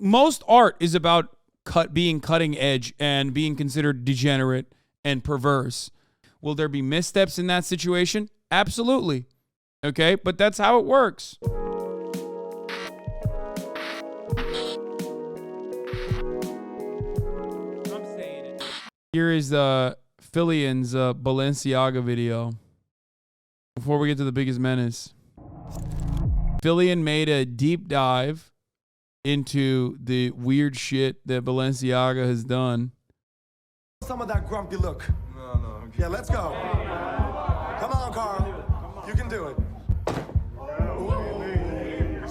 most art is about being cutting edge and being considered degenerate and perverse. Will there be missteps in that situation? Absolutely. Okay, but that's how it works. Here is Philion's Balenciaga video. Before we get to the biggest menace, Philion made a deep dive into the weird shit that Balenciaga has done. Some of that grumpy look. No. Yeah, let's go. Come on, Carl. You can do it.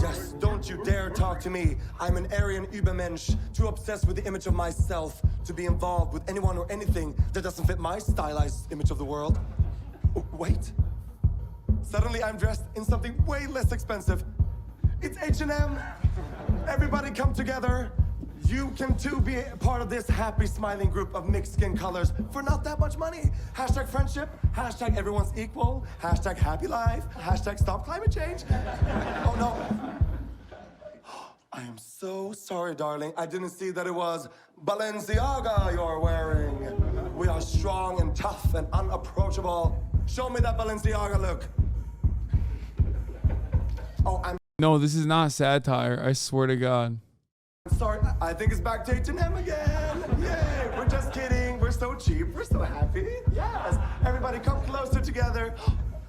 Yes, don't you dare talk to me. I'm an Aryan Übermensch, too obsessed with the image of myself to be involved with anyone or anything that doesn't fit my stylized image of the world. Oh, wait. Suddenly I'm dressed in something way less expensive. It's H&M. Everybody come together. You can too be a part of this happy, smiling group of mixed skin colors for not that much money. Hashtag friendship, hashtag everyone's equal, hashtag happy life, hashtag stop climate change. Oh no. I am so sorry, darling. I didn't see that it was Balenciaga you're wearing. We are strong and tough and unapproachable. Show me that Balenciaga look. Oh, No, this is not satire. I swear to God. I'm sorry. I think it's back to H&M again. Yay! We're just kidding. We're so cheap. We're so happy. Yes. Everybody come closer together.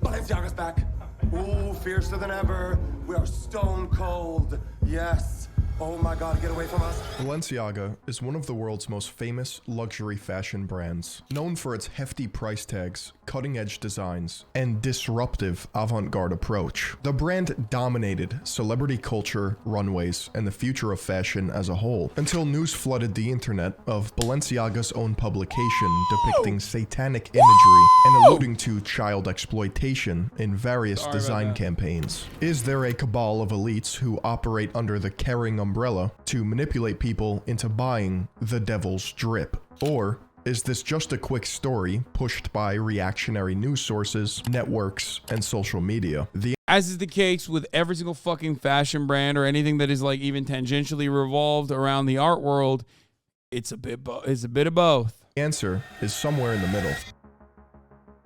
Balenciaga's back. Ooh, fiercer than ever. We are stone cold. Yes. Oh my God, get away from us. Balenciaga is one of the world's most famous luxury fashion brands, known for its hefty price tags, cutting-edge designs, and disruptive avant-garde approach. The brand dominated celebrity culture, runways, and the future of fashion as a whole, until news flooded the internet of Balenciaga's own publication depicting satanic imagery and alluding to child exploitation in various design campaigns. Is there a cabal of elites who operate under the caring umbrella to manipulate people into buying the devil's drip? Or is this just a quick story pushed by reactionary news sources, networks, and social media? As is the case with every single fucking fashion brand or anything that is like even tangentially revolved around the art world, it's a bit of both. The answer is somewhere in the middle.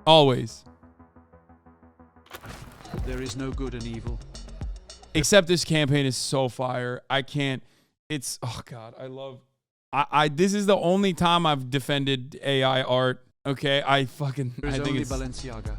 Always. There is no good and evil. Except this campaign is so fire. I can't. It's, oh God, I love. This is the only time I've defended AI art. Okay, I think only it's Balenciaga,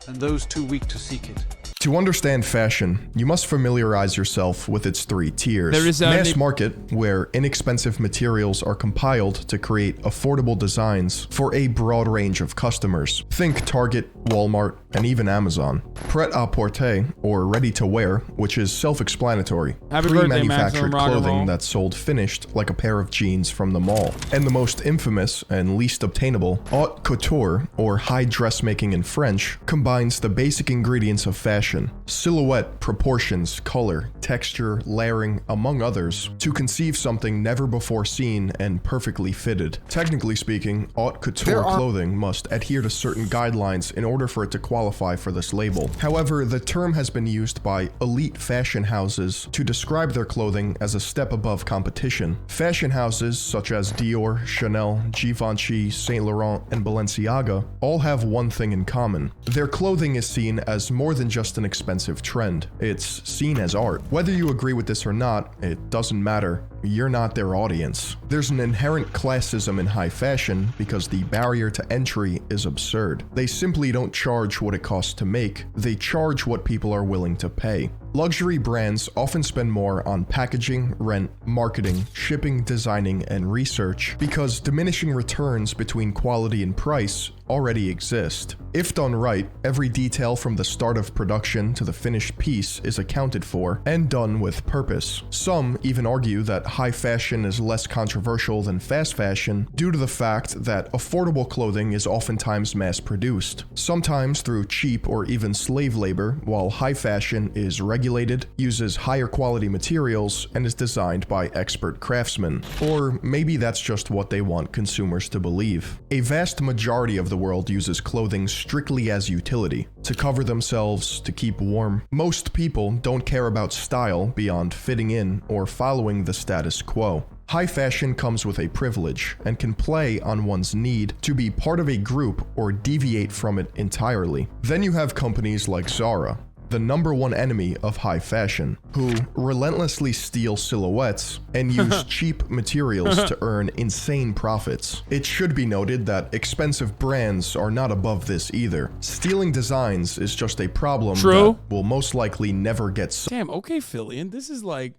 and those too weak to seek it. To understand fashion, you must familiarize yourself with its three tiers. There is mass market, where inexpensive materials are compiled to create affordable designs for a broad range of customers. Think Target, Walmart, and even Amazon. Pret-a-porter, or ready-to-wear, which is self-explanatory. Pre-manufactured clothing that's sold finished like a pair of jeans from the mall. And the most infamous and least obtainable, haute couture, or high dressmaking in French, combines the basic ingredients of fashion: silhouette, proportions, color, texture, layering, among others, to conceive something never before seen and perfectly fitted. Technically speaking, haute couture clothing must adhere to certain guidelines in order for it to qualify for this label. However, the term has been used by elite fashion houses to describe their clothing as a step above competition. Fashion houses such as Dior, Chanel, Givenchy, Saint Laurent, and Balenciaga all have one thing in common. Their clothing is seen as more than just an expensive trend. It's seen as art. Whether you agree with this or not, it doesn't matter. You're not their audience. There's an inherent classism in high fashion because the barrier to entry is absurd. They simply don't charge what it costs to make, they charge what people are willing to pay. Luxury brands often spend more on packaging, rent, marketing, shipping, designing, and research because diminishing returns between quality and price already exist. If done right, every detail from the start of production to the finished piece is accounted for and done with purpose. Some even argue that high fashion is less controversial than fast fashion due to the fact that affordable clothing is oftentimes mass-produced, sometimes through cheap or even slave labor, while high fashion is regulated regulated, uses higher quality materials, and is designed by expert craftsmen. Or maybe that's just what they want consumers to believe. A vast majority of the world uses clothing strictly as utility, to cover themselves, to keep warm. Most people don't care about style beyond fitting in or following the status quo. High fashion comes with a privilege and can play on one's need to be part of a group or deviate from it entirely. Then you have companies like Zara, the #1 enemy of high fashion, who relentlessly steal silhouettes and use cheap materials to earn insane profits. It should be noted that expensive brands are not above this either. Stealing designs is just a problem that will most likely never get solved. Damn, okay, Philion, this is like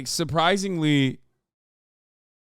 surprisingly,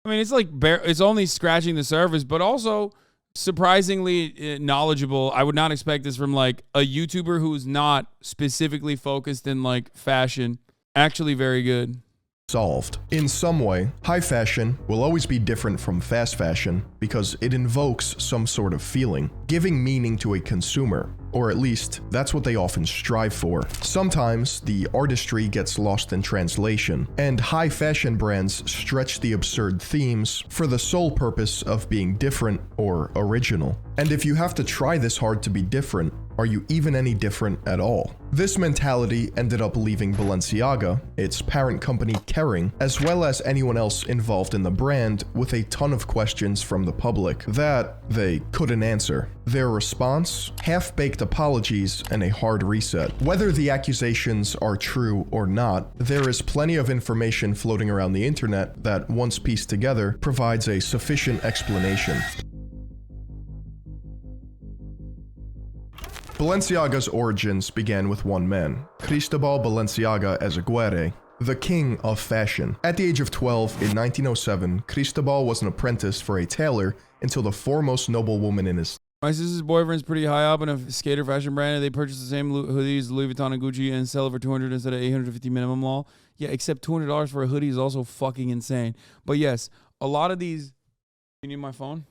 I mean, it's like it's only scratching the surface, but also surprisingly knowledgeable. I would not expect this from like a YouTuber who's not specifically focused in like fashion. Actually very good. Solved. In some way, high fashion will always be different from fast fashion because it invokes some sort of feeling, giving meaning to a consumer, or at least that's what they often strive for. Sometimes the artistry gets lost in translation, and high fashion brands stretch the absurd themes for the sole purpose of being different or original. And if you have to try this hard to be different, are you even any different at all? This mentality ended up leaving Balenciaga, its parent company Kering, as well as anyone else involved in the brand with a ton of questions from the public that they couldn't answer. Their response? Half-baked apologies and a hard reset. Whether the accusations are true or not, there is plenty of information floating around the internet that, once pieced together, provides a sufficient explanation. Balenciaga's origins began with one man, Cristobal Balenciaga Ezeguirre, the king of fashion. At the age of 12 in 1907, Cristobal was an apprentice for a tailor until the foremost noblewoman in his. My sister's boyfriend's pretty high up in a skater fashion brand, and they purchase the same hoodies, Louis Vuitton and Gucci, and sell it for $200 instead of $850 minimum law. Yeah, except $200 for a hoodie is also fucking insane. But yes, a lot of these. You need my phone?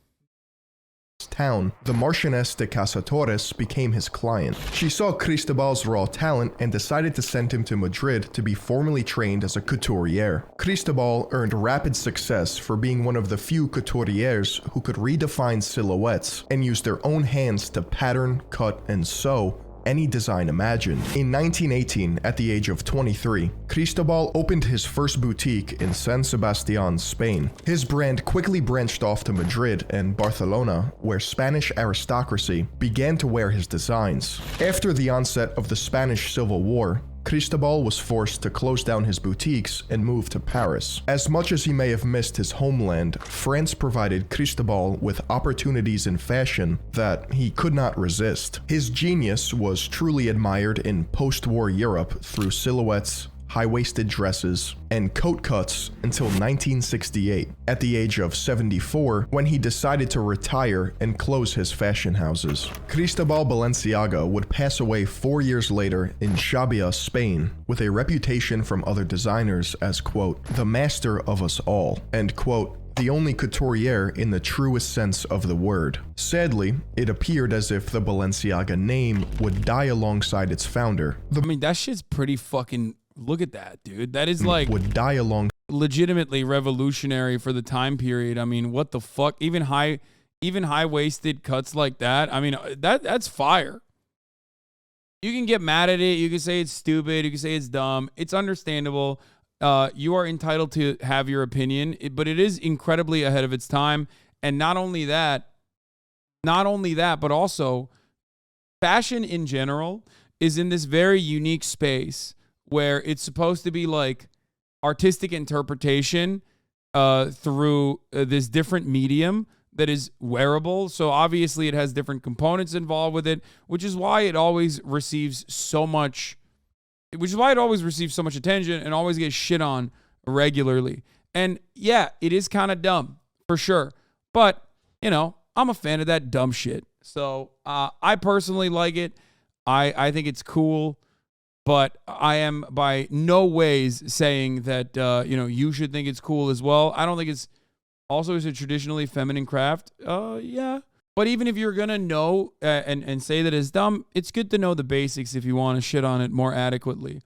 Town, the Marchioness de Casatorres became his client. She saw Cristobal's raw talent and decided to send him to Madrid to be formally trained as a couturier. Cristobal earned rapid success for being one of the few couturiers who could redefine silhouettes and use their own hands to pattern, cut, and sew any design imagined. In 1918, at the age of 23, Cristobal opened his first boutique in San Sebastián, Spain. His brand quickly branched off to Madrid and Barcelona, where Spanish aristocracy began to wear his designs. After the onset of the Spanish Civil War, Cristobal was forced to close down his boutiques and move to Paris. As much as he may have missed his homeland, France provided Cristobal with opportunities in fashion that he could not resist. His genius was truly admired in post-war Europe through silhouettes, high-waisted dresses, and coat cuts until 1968, at the age of 74, when he decided to retire and close his fashion houses. Cristobal Balenciaga would pass away 4 years later in Xàbia, Spain, with a reputation from other designers as, quote, the master of us all, and, quote, the only couturier in the truest sense of the word. Sadly, it appeared as if the Balenciaga name would die alongside its founder. I mean, that shit's pretty fucking. Look at that, dude. That is like would die along legitimately revolutionary for the time period. I mean, what the fuck? Even high-waisted cuts like that. I mean, that's fire. You can get mad at it. You can say it's stupid. You can say it's dumb. It's understandable. You are entitled to have your opinion, but it is incredibly ahead of its time. And not only that, but also fashion in general is in this very unique space where it's supposed to be like artistic interpretation through this different medium that is wearable. So obviously it has different components involved with it, which is why it always receives so much attention and always gets shit on regularly. And yeah, it is kind of dumb for sure. But, you know, I'm a fan of that dumb shit. So I personally like it. I think it's cool. But I am by no ways saying that, you should think it's cool as well. I don't think it's also is a traditionally feminine craft. Yeah. But even if you're going to know and say that it's dumb, it's good to know the basics if you want to shit on it more adequately.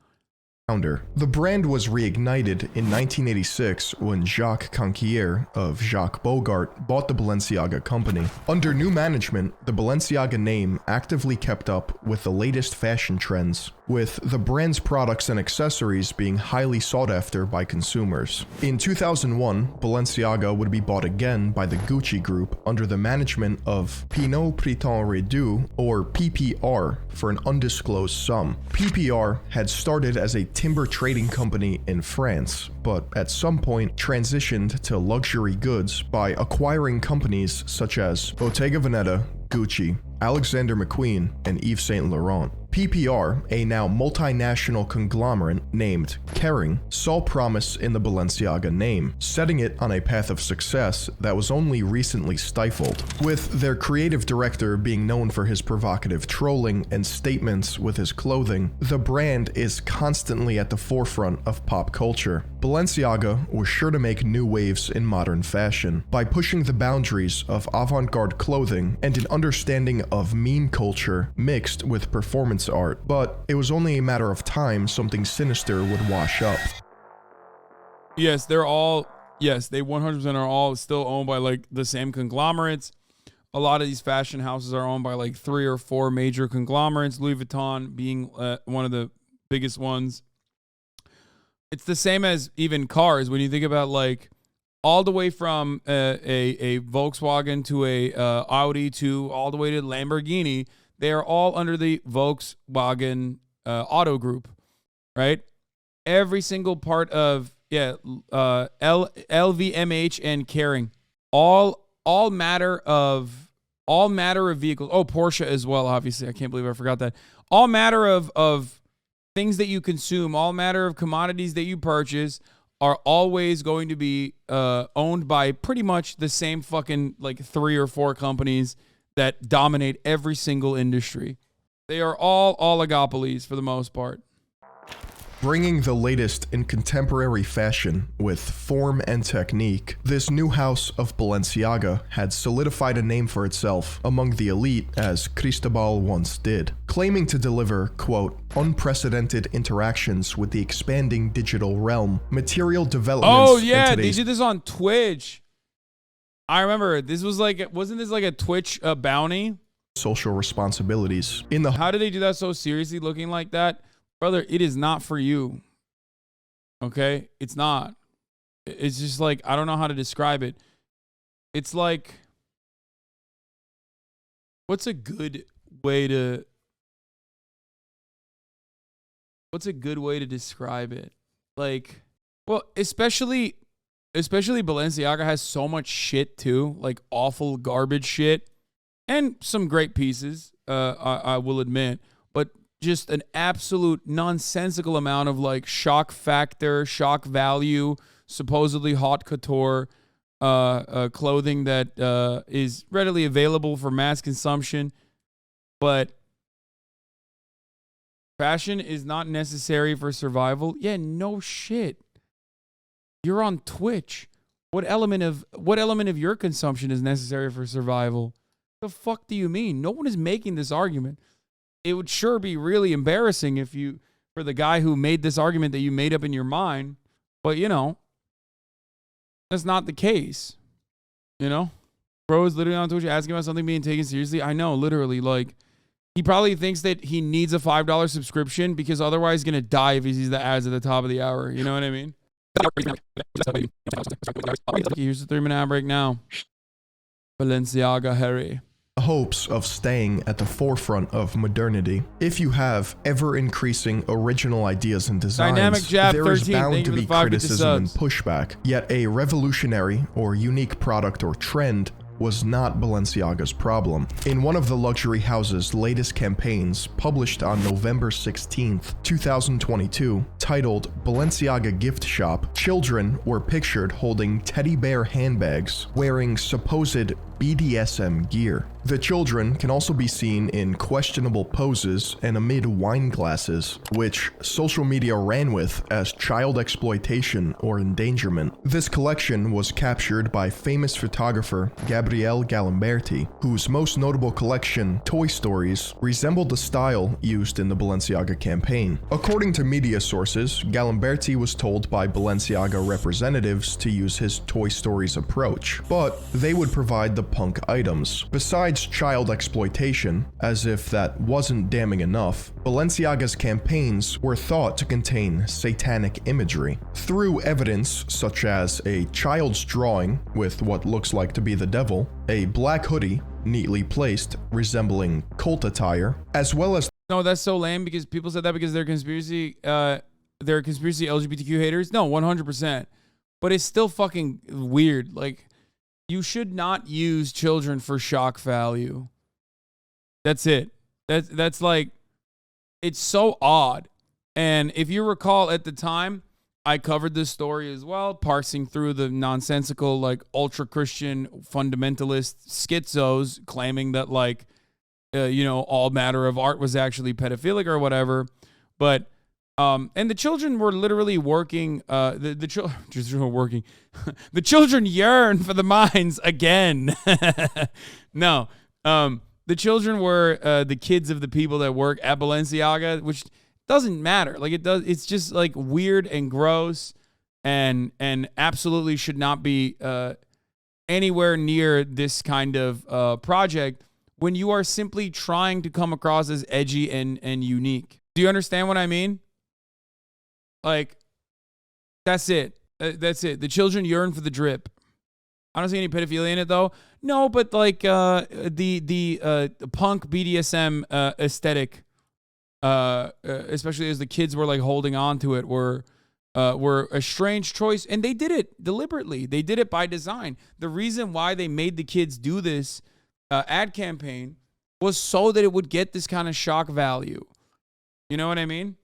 founder. The brand was reignited in 1986 when Jacques Canquier of Jacques Bogart bought the Balenciaga company. Under new management, the Balenciaga name actively kept up with the latest fashion trends, with the brand's products and accessories being highly sought after by consumers. In 2001, Balenciaga would be bought again by the Gucci Group under the management of Pinot Prétend Réduit, or PPR, for an undisclosed sum. PPR had started as a timber trading company in France, but at some point transitioned to luxury goods by acquiring companies such as Bottega Veneta, Gucci, Alexander McQueen, and Yves Saint Laurent. PPR, a now multinational conglomerate named Kering, saw promise in the Balenciaga name, setting it on a path of success that was only recently stifled. With their creative director being known for his provocative trolling and statements with his clothing, the brand is constantly at the forefront of pop culture. Balenciaga was sure to make new waves in modern fashion by pushing the boundaries of avant-garde clothing and an understanding of meme culture mixed with performance art, but it was only a matter of time something sinister would wash up. Yes, they 100% are all still owned by like the same conglomerates. A lot of these fashion houses are owned by like 3 or 4 major conglomerates, Louis Vuitton being one of the biggest ones. It's the same as even cars. When you think about like all the way from a Volkswagen to a Audi to all the way to Lamborghini, they are all under the Volkswagen Auto Group, right? Every single part of LVMH and Kering, all matter of vehicles. Oh, Porsche as well, obviously. I can't believe I forgot that. All matter of things that you consume, all matter of commodities that you purchase are always going to be owned by pretty much the same fucking like 3 or 4 companies that dominate every single industry. They are all oligopolies for the most part. Bringing the latest in contemporary fashion with form and technique, this new house of Balenciaga had solidified a name for itself among the elite as Cristobal once did, claiming to deliver, quote, unprecedented interactions with the expanding digital realm, material developments. Oh yeah, they did this on Twitch. I remember this was like, wasn't this like a Twitch bounty? Social responsibilities. How did they do that so seriously looking like that? Brother, it is not for you. Okay? It's not. It's just like, I don't know how to describe it. It's like, what's a good way to describe it? Like, well, especially Balenciaga has so much shit too, like awful garbage shit and some great pieces, I will admit, but just an absolute nonsensical amount of like shock factor, shock value, supposedly haute couture clothing that is readily available for mass consumption. But fashion is not necessary for survival. Yeah, no shit. You're on Twitch. What element of your consumption is necessary for survival? The fuck do you mean? No one is making this argument. It would sure be really embarrassing for the guy who made this argument that you made up in your mind. But, you know, that's not the case. You know? Bro is literally on Twitch asking about something being taken seriously. I know, literally. Like, he probably thinks that he needs a $5 subscription because otherwise he's going to die if he sees the ads at the top of the hour. You know what I mean? Here's the 3-minute ad break now. Balenciaga Harry. Hopes of staying at the forefront of modernity. If you have ever-increasing original ideas and designs, there is bound to be criticism and pushback. Yet a revolutionary or unique product or trend was not Balenciaga's problem. In one of the luxury house's latest campaigns, published on November 16th, 2022, titled Balenciaga Gift Shop, children were pictured holding teddy bear handbags, wearing supposed BDSM gear. The children can also be seen in questionable poses and amid wine glasses, which social media ran with as child exploitation or endangerment. This collection was captured by famous photographer Gabriele Galimberti, whose most notable collection, Toy Stories, resembled the style used in the Balenciaga campaign. According to media sources, Galimberti was told by Balenciaga representatives to use his Toy Stories approach, but they would provide the punk items. Besides child exploitation, as if that wasn't damning enough, Balenciaga's campaigns were thought to contain satanic imagery. Through evidence such as a child's drawing with what looks like to be the devil, a black hoodie neatly placed resembling cult attire, as well as— No, that's so lame because people said that because they're conspiracy LGBTQ haters. No, 100%. But it's still fucking weird. Like, you should not use children for shock value. That's it. That's like, it's so odd. And if you recall at the time, I covered this story as well, parsing through the nonsensical, like, ultra-Christian fundamentalist schizos claiming that, like, all matter of art was actually pedophilic or whatever. But and the children were literally working. The children were working. The children yearn for the mines again. No, the children were the kids of the people that work at Balenciaga, which doesn't matter. Like, it does. It's just like weird and gross, and absolutely should not be anywhere near this kind of project when you are simply trying to come across as edgy and unique. Do you understand what I mean? Like, that's it. That's it. The children yearn for the drip. I don't see any pedophilia in it, though. No, but like the punk BDSM aesthetic, especially as the kids were like holding on to it, were a strange choice, and they did it deliberately. They did it by design. The reason why they made the kids do this ad campaign was so that it would get this kind of shock value. You know what I mean?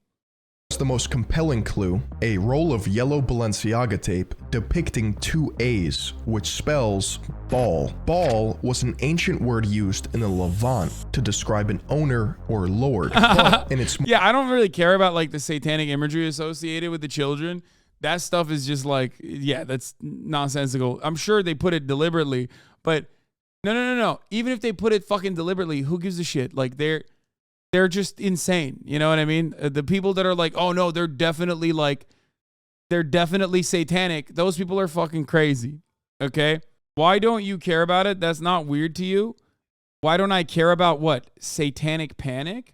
the most compelling clue, a roll of yellow Balenciaga tape depicting two A's, which spells ball. Ball was an ancient word used in the Levant to describe an owner or lord. But in its yeah, I don't really care about like the satanic imagery associated with the children. That stuff is just like, yeah, that's nonsensical. I'm sure they put it deliberately, but no. Even if they put it fucking deliberately, who gives a shit? Like they're just insane. You know what I mean? The people that are like, oh no, they're definitely satanic. Those people are fucking crazy. Okay. Why don't you care about it? That's not weird to you. Why don't I care about what? Satanic panic?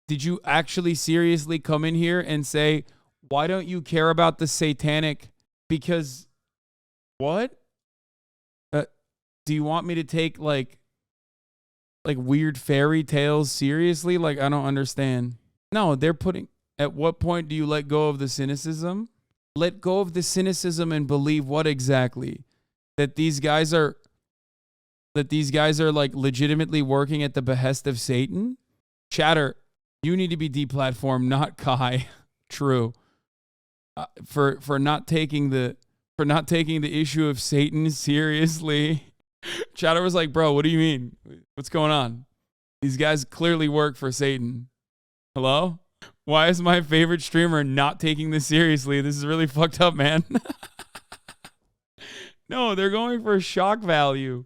Did you actually seriously come in here and say, why don't you care about the satanic? Because what? Do you want me to take like weird fairy tales seriously? Like, I don't understand. No, they're putting, at what point do you let go of the cynicism? Let go of the cynicism and believe what exactly? That these guys are like legitimately working at the behest of Satan? Chatter, you need to be deplatformed, not Kai. True. For not taking the issue of Satan seriously. Chatter was like, bro, what do you mean? What's going on? These guys clearly work for Satan. Hello? Why is my favorite streamer not taking this seriously? This is really fucked up, man. No, they're going for shock value.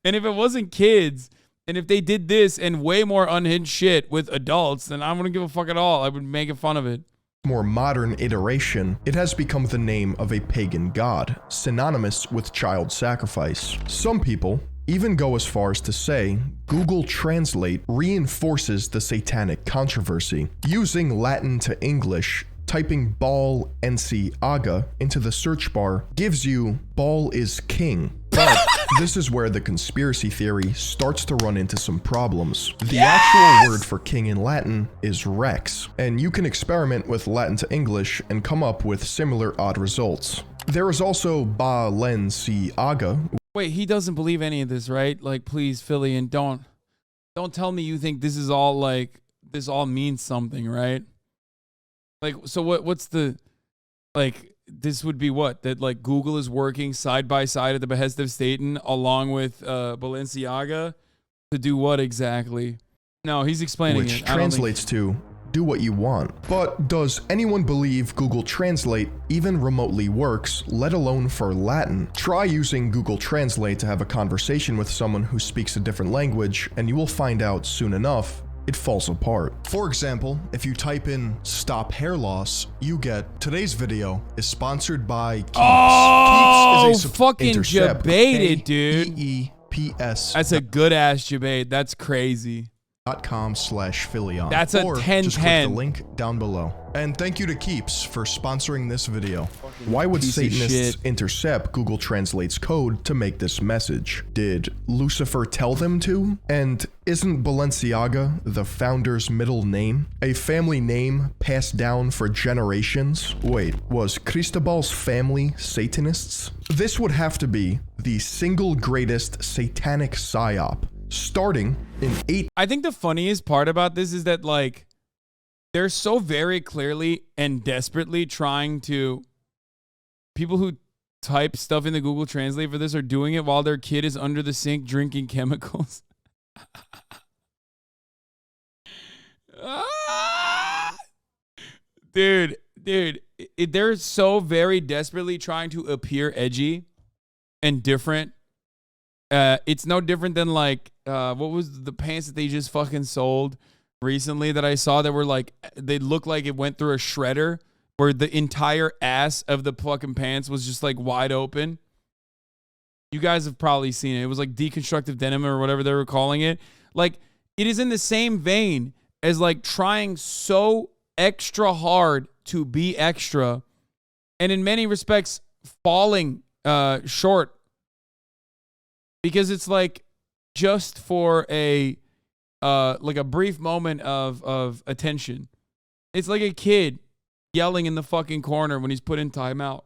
And if it wasn't kids, and if they did this and way more unhinged shit with adults, then I wouldn't give a fuck at all. I would make fun of it. More modern iteration, it has become the name of a pagan god, synonymous with child sacrifice. Some people even go as far as to say Google Translate reinforces the satanic controversy. Using Latin to English, typing Balenciaga into the search bar gives you Ball is king. But this is where the conspiracy theory starts to run into some problems. The actual word for king in Latin is rex, and you can experiment with Latin to English and come up with similar odd results. There is also Balenciaga. Wait, he doesn't believe any of this, right? Like, please, Philion, don't tell me you think this is all like, this all means something, right? Like, so what's the, like, this would be what? That like Google is working side by side at the behest of Satan along with Balenciaga to do what exactly? No, he's explaining which it. Translates to do what you want. But does anyone believe Google Translate even remotely works, let alone for Latin? Try using Google Translate to have a conversation with someone who speaks a different language, and you will find out soon enough it falls apart. For example, if you type in stop hair loss, you get today's video is sponsored by Keeps. Oh, Keeps is a fucking intercept, debated, dude. K-E-E-P-S. That's a good ass debate. That's crazy. .com/Philion. That's a or 10-10. just click the link down below. And thank you to Keeps for sponsoring this video. Why would Piece of Satanists shit. intercept Google Translate's code to make this message? Did Lucifer tell them to? And isn't Balenciaga the founder's middle name? A family name passed down for generations? Wait, was Cristobal's family Satanists? This would have to be the single greatest satanic psyop. Starting in I think the funniest part about this is that like they're so very clearly and desperately trying to, people who type stuff in the Google Translate for this are doing it while their kid is under the sink drinking chemicals. Dude, they're so very desperately trying to appear edgy and different. It's no different than like what was the pants that they just fucking sold recently that I saw that were like, they looked like it went through a shredder where the entire ass of the fucking pants was just like wide open. You guys have probably seen it. It was like deconstructive denim or whatever they were calling it. Like, it is in the same vein as like trying so extra hard to be extra and in many respects falling short. Because it's like just for a like a brief moment of attention. It's like a kid yelling in the fucking corner when he's put in timeout.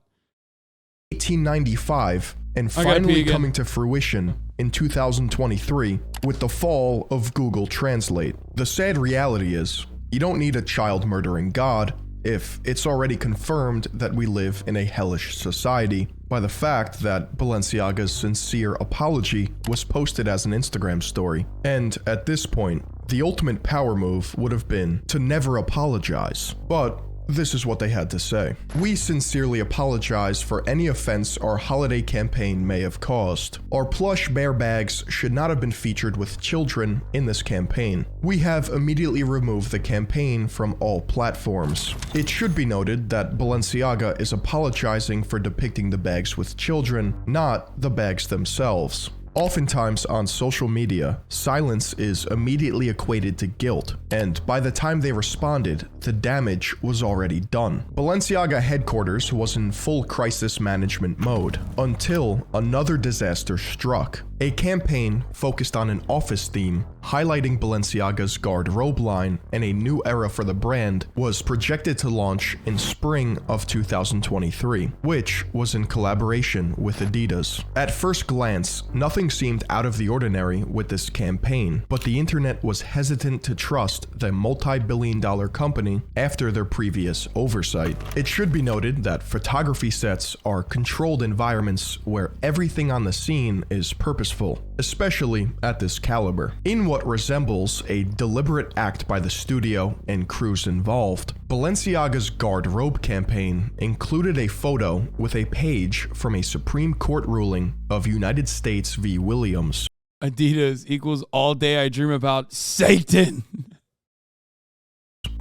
1895 and finally coming to fruition in 2023 with the fall of Google Translate. The sad reality is, you don't need a child murdering God if it's already confirmed that we live in a hellish society by the fact that Balenciaga's sincere apology was posted as an Instagram story. And at this point, the ultimate power move would have been to never apologize. But this is what they had to say. We sincerely apologize for any offense our holiday campaign may have caused. Our plush bear bags should not have been featured with children in this campaign. We have immediately removed the campaign from all platforms. It should be noted that Balenciaga is apologizing for depicting the bags with children, not the bags themselves. Oftentimes on social media, silence is immediately equated to guilt, and by the time they responded, the damage was already done. Balenciaga headquarters was in full crisis management mode until another disaster struck. A campaign focused on an office theme, highlighting Balenciaga's garderobe line and a new era for the brand, was projected to launch in spring of 2023, which was in collaboration with Adidas. At first glance, nothing seemed out of the ordinary with this campaign, but the internet was hesitant to trust the multi-billion-dollar company after their previous oversight. It should be noted that photography sets are controlled environments where everything on the scene is purposeful, especially at this caliber. In what resembles a deliberate act by the studio and crews involved, Balenciaga's garderobe campaign included a photo with a page from a Supreme Court ruling of United States v. Williams. Adidas equals all day I dream about Satan.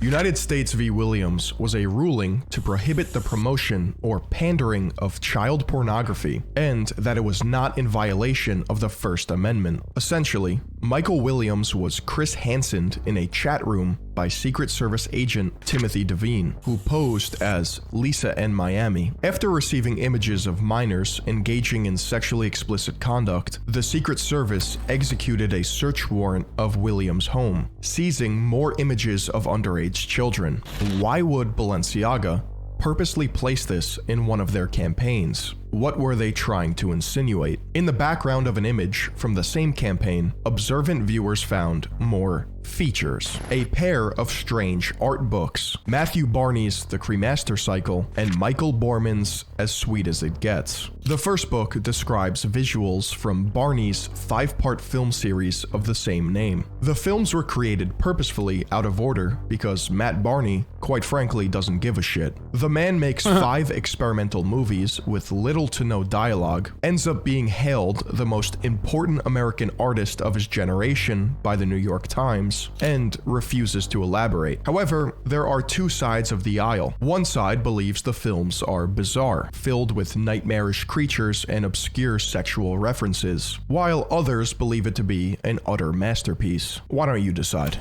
United States v. Williams was a ruling to prohibit the promotion or pandering of child pornography, and that it was not in violation of the First Amendment. Essentially, Michael Williams was Chris Hansened in a chat room by Secret Service agent Timothy Devine, who posed as Lisa N. Miami. After receiving images of minors engaging in sexually explicit conduct, the Secret Service executed a search warrant of Williams' home, seizing more images of underage children. Why would Balenciaga purposely place this in one of their campaigns? What were they trying to insinuate? In the background of an image from the same campaign, observant viewers found more features. A pair of strange art books, Matthew Barney's The Cremaster Cycle and Michael Borman's As Sweet as It Gets. The first book describes visuals from Barney's 5-part film series of the same name. The films were created purposefully out of order because Matt Barney, quite frankly, doesn't give a shit. The man makes 5 experimental movies with little to no dialogue, ends up being hailed the most important American artist of his generation by the New York Times, and refuses to elaborate. However, there are 2 sides of the aisle. One side believes the films are bizarre, filled with nightmarish creatures and obscure sexual references, while others believe it to be an utter masterpiece. Why don't you decide?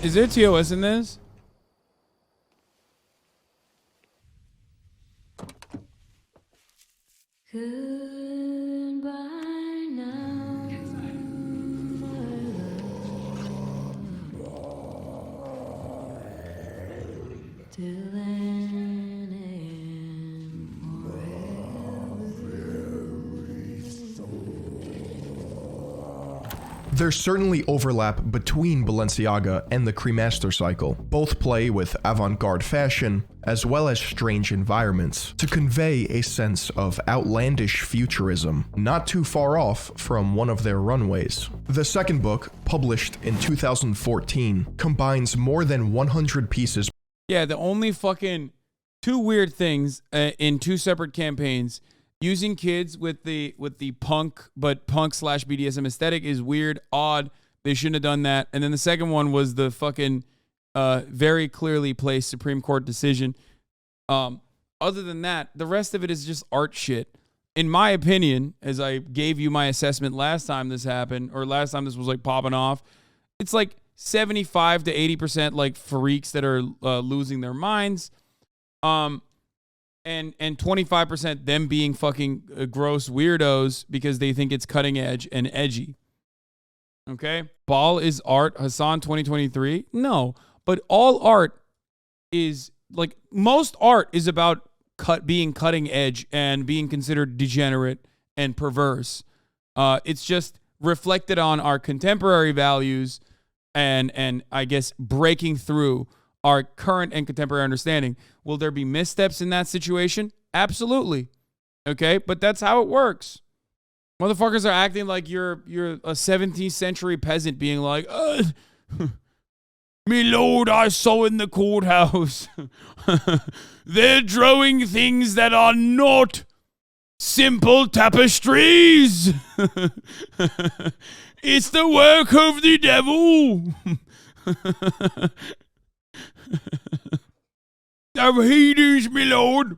Is there TOS in this? Goodbye now, my love. Till then and forever. There's certainly overlap between Balenciaga and the Cremaster Cycle. Both play with avant-garde fashion, as well as strange environments, to convey a sense of outlandish futurism, not too far off from one of their runways. The second book, published in 2014, combines more than 100 pieces. Yeah, the only fucking 2 weird things in 2 separate campaigns. Using kids with the punk, but punk/BDSM aesthetic is weird, odd. They shouldn't have done that. And then the second one was the fucking very clearly placed Supreme Court decision. Other than that, the rest of it is just art shit. In my opinion, as I gave you my assessment last time this happened, or last time this was like popping off, it's like 75 to 80% like freaks that are losing their minds. And 25% them being fucking gross weirdos because they think it's cutting edge and edgy. Okay? Ball is art. Hasan 2023? No. But all art is, like, most art is about being cutting edge and being considered degenerate and perverse. It's just reflected on our contemporary values and I guess breaking through our current and contemporary understanding. Will there be missteps in that situation? Absolutely. Okay? But that's how it works. Motherfuckers are acting like you're a 17th century peasant being like, me lord, I saw in the courthouse. They're drawing things that are not simple tapestries. It's the work of the devil. Of Hades, my lord.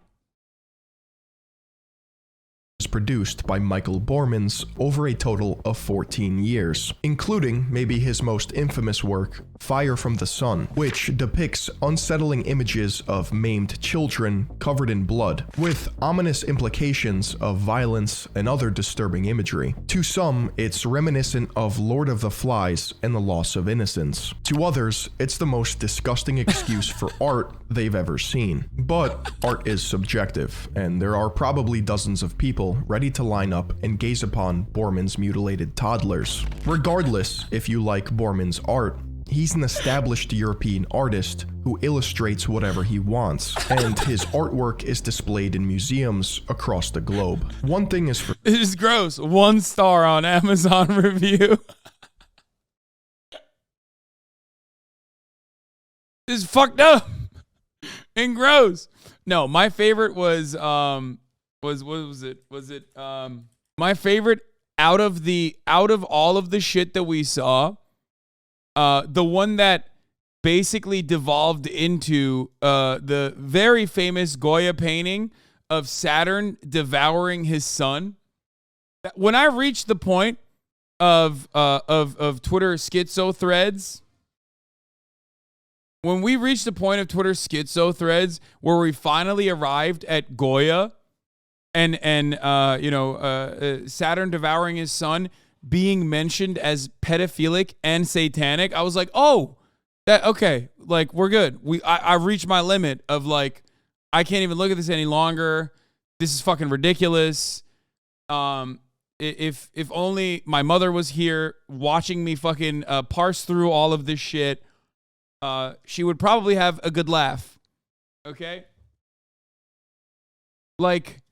Produced by Michael Borman's over a total of 14 years, including maybe his most infamous work, Fire from the Sun, which depicts unsettling images of maimed children covered in blood, with ominous implications of violence and other disturbing imagery. To some, it's reminiscent of Lord of the Flies and the Loss of Innocence. To others, it's the most disgusting excuse for art they've ever seen. But art is subjective, and there are probably dozens of people ready to line up and gaze upon Borman's mutilated toddlers. Regardless if you like Borman's art, he's an established European artist who illustrates whatever he wants, and his artwork is displayed in museums across the globe. One thing is for— This is gross. 1 star on Amazon review. This is fucked up and gross. No, my favorite was what was it? Was it my favorite out of all of the shit that we saw, the one that basically devolved into the very famous Goya painting of Saturn devouring his son. When I reached the point of Twitter schizo threads, when we reached the point of Twitter schizo threads where we finally arrived at Goya and Saturn devouring his son being mentioned as pedophilic and satanic, I was like, oh, that okay, like we're good. I reached my limit of like I can't even look at this any longer. This is fucking ridiculous. If only my mother was here watching me fucking parse through all of this shit, she would probably have a good laugh. Okay? Like,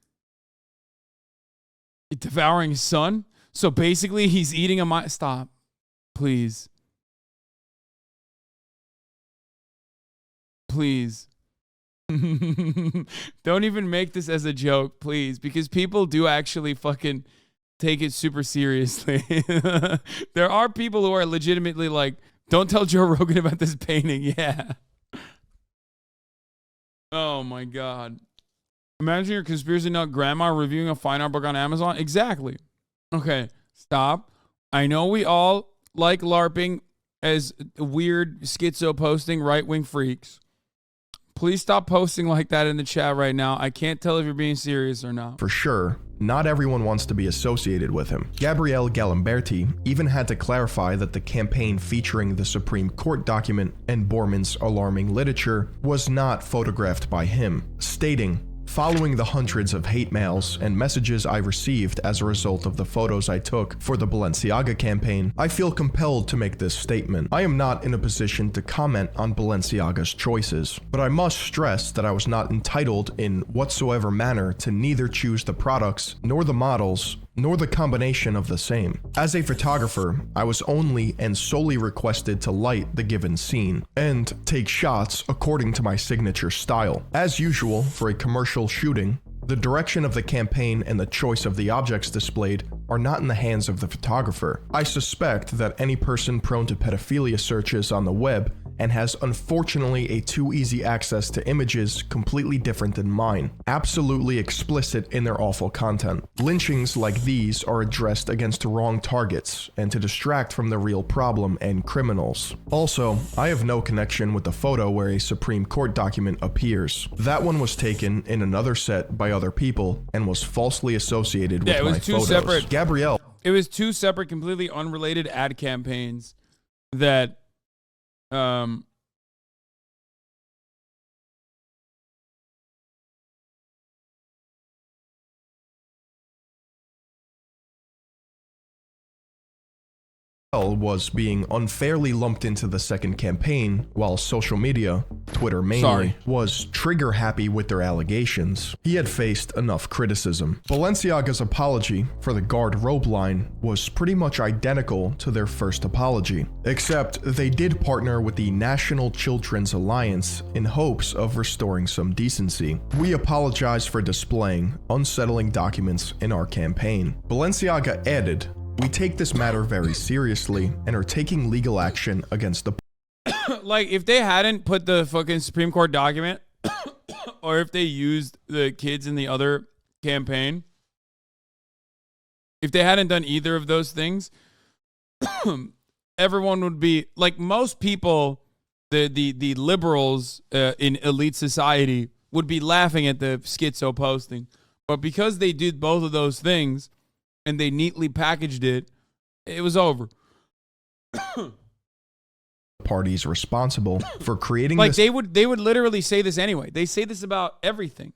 devouring his son? So basically, he's eating a Stop. Please. Please. Don't even make this as a joke, please, because people do actually fucking take it super seriously. There are people who are legitimately like, don't tell Joe Rogan about this painting. Yeah. Oh my God. Imagine your conspiracy nut grandma reviewing a fine art book on Amazon. Exactly. Okay, stop. I know we all like LARPing as weird schizo posting right-wing freaks. Please stop posting like that in the chat right now. I can't tell if you're being serious or not. For sure, not everyone wants to be associated with him. Gabriele Galimberti even had to clarify that the campaign featuring the Supreme Court document and Borman's alarming literature was not photographed by him, stating, "Following the hundreds of hate mails and messages I received as a result of the photos I took for the Balenciaga campaign, I feel compelled to make this statement. I am not in a position to comment on Balenciaga's choices, but I must stress that I was not entitled in whatsoever manner to neither choose the products nor the models nor the combination of the same. As a photographer, I was only and solely requested to light the given scene and take shots according to my signature style. As usual for a commercial shooting, the direction of the campaign and the choice of the objects displayed are not in the hands of the photographer. I suspect that any person prone to pedophilia searches on the web and has unfortunately a too easy access to images completely different than mine, absolutely explicit in their awful content. Lynchings like these are addressed against wrong targets and to distract from the real problem and criminals. Also, I have no connection with the photo where a Supreme Court document appears. That one was taken in another set by other people and was falsely associated with my photos. Separate. Gabrielle. It was two separate, completely unrelated ad campaigns that was being unfairly lumped into the second campaign, while social media, Twitter mainly, was trigger happy with their allegations. He had faced enough criticism. Balenciaga's apology for the guard robe line was pretty much identical to their first apology, except they did partner with the National Children's Alliance in hopes of restoring some decency. We apologize for displaying unsettling documents in our campaign. Balenciaga added, "We take this matter very seriously and are taking legal action against the..." Like, if they hadn't put the fucking Supreme Court document, or if they used the kids in the other campaign, if they hadn't done either of those things, everyone would be, like, most people, the liberals in elite society would be laughing at the schizo posting. But because they did both of those things, and they neatly packaged it, it was over. Parties responsible for creating like this they would literally say this anyway. They say this about everything.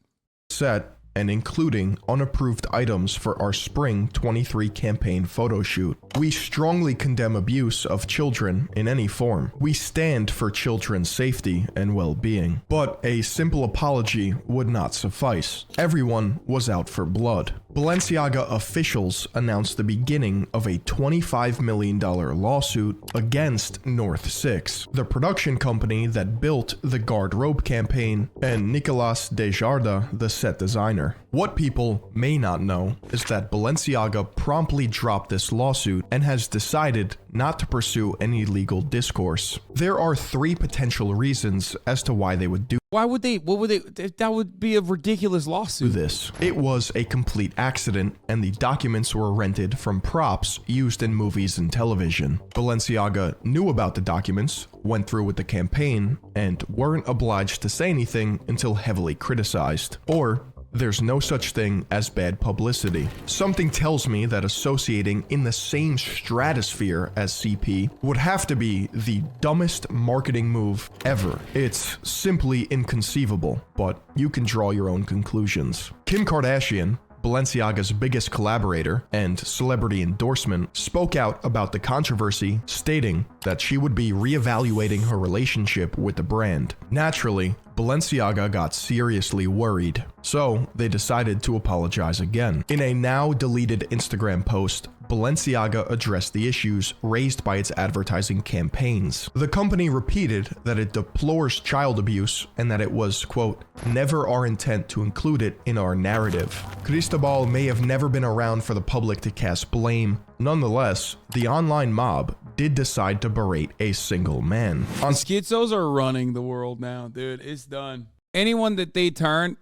set and including unapproved items for our Spring 23 campaign photo shoot. We strongly condemn abuse of children in any form. We stand for children's safety and well-being. But a simple apology would not suffice. Everyone was out for blood. Balenciaga officials announced the beginning of a $25 million lawsuit against North 6, the production company that built the guard robe campaign, and Nicolas Desjardins, the set designer. What people may not know is that Balenciaga promptly dropped this lawsuit and has decided not to pursue any legal discourse. There are three potential reasons as to why they would do Why would they? What would they? That would be a ridiculous lawsuit. this. It was a complete accident, and the documents were rented from props used in movies and television. Balenciaga knew about the documents, went through with the campaign, and weren't obliged to say anything until heavily criticized. Or there's no such thing as bad publicity. Something tells me that associating in the same stratosphere as CP would have to be the dumbest marketing move ever. It's simply inconceivable, but you can draw your own conclusions. Kim Kardashian, Balenciaga's biggest collaborator and celebrity endorsement, spoke out about the controversy, stating that she would be reevaluating her relationship with the brand. Naturally, Balenciaga got seriously worried, so they decided to apologize again. In a now deleted Instagram post, Balenciaga addressed the issues raised by its advertising campaigns. The company repeated that it deplores child abuse and that it was, quote, never our intent to include it in our narrative. Cristobal may have never been around for the public to cast blame. Nonetheless, the online mob did decide to berate a single man. Schizos are running the world now, dude. It's done. Anyone that they turn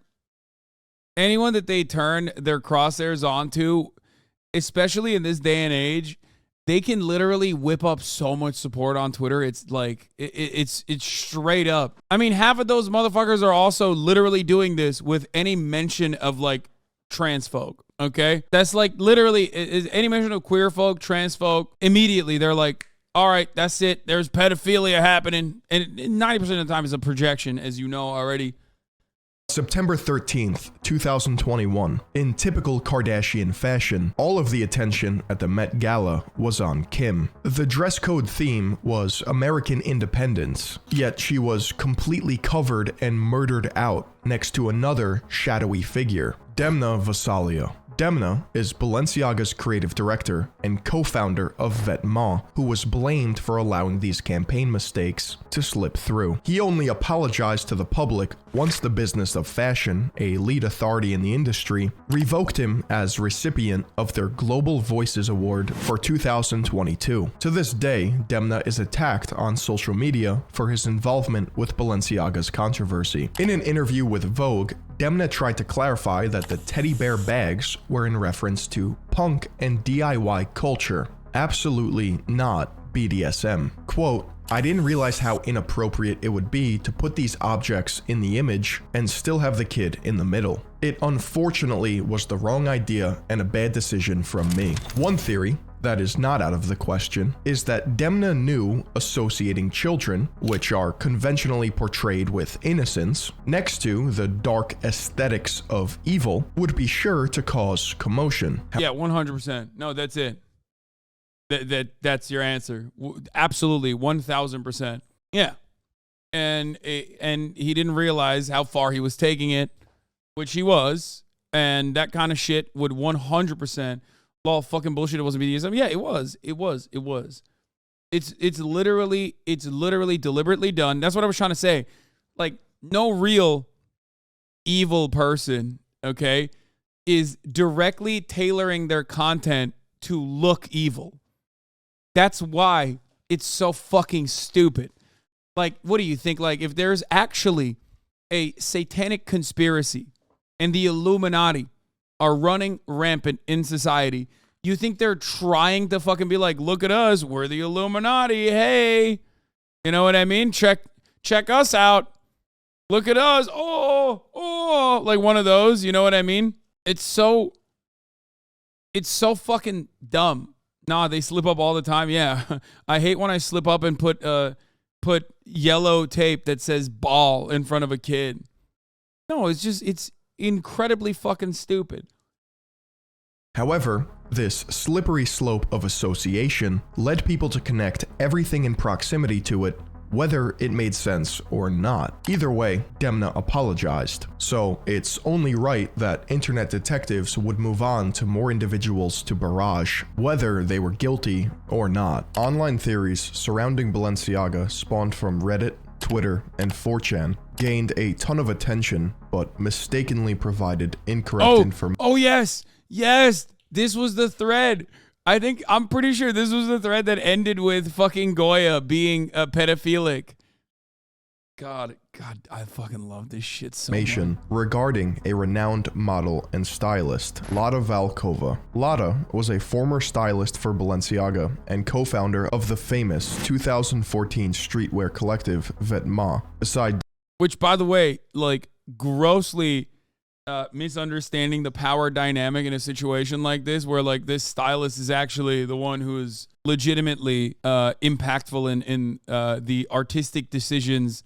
their crosshairs onto, especially in this day and age, they can literally whip up so much support on Twitter. It's like, it's straight up. I mean, half of those motherfuckers are also literally doing this with any mention of like trans folk. Okay. That's like literally is any mention of queer folk, trans folk, immediately they're like, all right, that's it. There's pedophilia happening. And 90% of the time is a projection, as you know already. September 13th, 2021. In typical Kardashian fashion, all of the attention at the Met Gala was on Kim. The dress code theme was American independence, yet she was completely covered and murdered out next to another shadowy figure, Demna Gvasalia. Demna is Balenciaga's creative director and co-founder of Vetements, who was blamed for allowing these campaign mistakes to slip through. He only apologized to the public once the business of fashion, a lead authority in the industry, revoked him as recipient of their Global Voices Award for 2022. To this day, Demna is attacked on social media for his involvement with Balenciaga's controversy. In an interview with Vogue, Demna tried to clarify that the teddy bear bags were in reference to punk and DIY culture, absolutely not BDSM. Quote, I didn't realize how inappropriate it would be to put these objects in the image and still have the kid in the middle. It unfortunately was the wrong idea and a bad decision from me. One theory that is not out of the question is that Demna knew associating children, which are conventionally portrayed with innocence, next to the dark aesthetics of evil, would be sure to cause commotion. Yeah, 100%. No, that's it. That's your answer. Absolutely, 1,000%. Yeah, and he didn't realize how far he was taking it, which he was, and that kind of shit would 100%. All fucking bullshit. It wasn't BDSM. Yeah, it was. It's literally deliberately done. That's what I was trying to say. Like, no real evil person, okay, is directly tailoring their content to look evil. That's why it's so fucking stupid. Like, what do you think? Like, if there's actually a satanic conspiracy and the Illuminati are running rampant in society, you think they're trying to fucking be like, look at us, we're the Illuminati, hey, you know what I mean? Check us out. Look at us. Oh, like one of those, you know what I mean? It's so fucking dumb. Nah, they slip up all the time. Yeah. I hate when I slip up and put yellow tape that says ball in front of a kid. No, it's incredibly fucking stupid. However, this slippery slope of association led people to connect everything in proximity to it, whether it made sense or not. Either way, Demna apologized, so it's only right that internet detectives would move on to more individuals to barrage, whether they were guilty or not. Online theories surrounding Balenciaga spawned from Reddit, Twitter, and 4chan, gained a ton of attention, but mistakenly provided incorrect information. Oh, yes. This was the thread. I'm pretty sure this was the thread that ended with fucking Goya being a pedophilic. God, I fucking love this shit so much. Regarding a renowned model and stylist, Lada Valkova. Lada was a former stylist for Balenciaga and co-founder of the famous 2014 streetwear collective Vetements. Which, by the way, like grossly misunderstanding the power dynamic in a situation like this, where like this stylist is actually the one who is legitimately impactful in the artistic decisions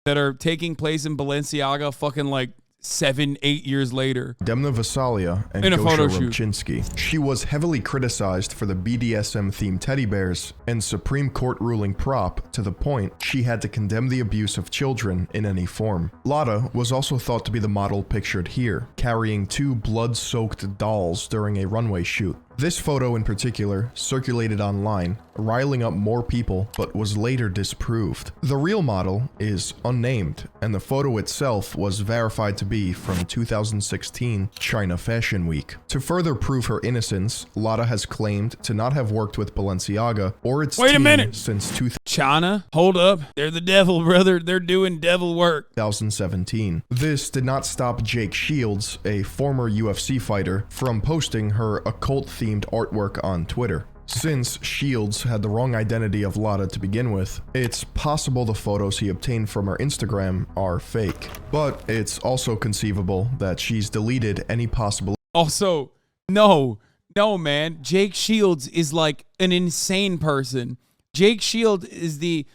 that are taking place in Balenciaga fucking like 7-8 years later. Demna Vasalia and In a photo Gosha shoot. Rubchinsky. She was heavily criticized for the BDSM-themed teddy bears and Supreme Court ruling prop to the point she had to condemn the abuse of children in any form. Lada was also thought to be the model pictured here, carrying 2 blood-soaked dolls during a runway shoot. This photo in particular circulated online, riling up more people, but was later disproved. The real model is unnamed, and the photo itself was verified to be from 2016 China Fashion Week. To further prove her innocence, Lada has claimed to not have worked with Balenciaga or its Wait a team minute. since China, hold up. They're the devil, brother. They're doing devil work. 2017. This did not stop Jake Shields, a former UFC fighter, from posting her occult-themed artwork on Twitter. Since Shields had the wrong identity of Lada to begin with, it's possible the photos he obtained from her Instagram are fake. But it's also conceivable that she's deleted any possible Also, no, man. Jake Shields is like an insane person. Jake Shields is the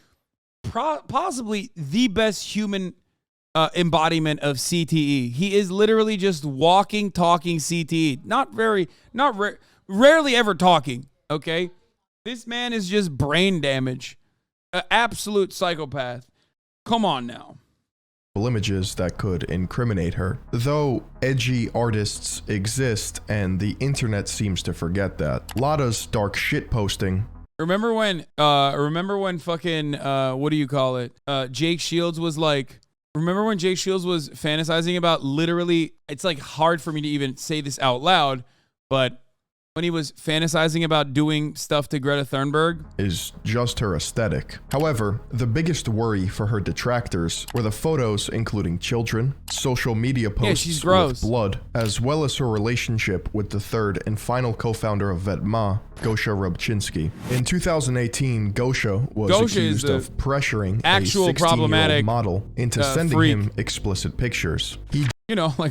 possibly the best human embodiment of CTE. He is literally just walking, talking CTE. Rarely ever talking. Okay, this man is just brain damage, an absolute psychopath. Come on now. images that could incriminate her. Though edgy artists exist and the internet seems to forget that. Lada's dark shit posting. Remember when fucking what do you call it? Jake Shields was like, remember when Jake Shields was fantasizing about literally, it's like hard for me to even say this out loud, but when he was fantasizing about doing stuff to Greta Thunberg, is just her aesthetic. However, the biggest worry for her detractors were the photos including children, social media posts she's gross. with blood, as well as her relationship with the third and final co-founder of Vetma, Gosha Rubchinsky. In 2018, Gosha was accused of pressuring actual a 16-year-old problematic model into sending freak. him explicit pictures. He you know, like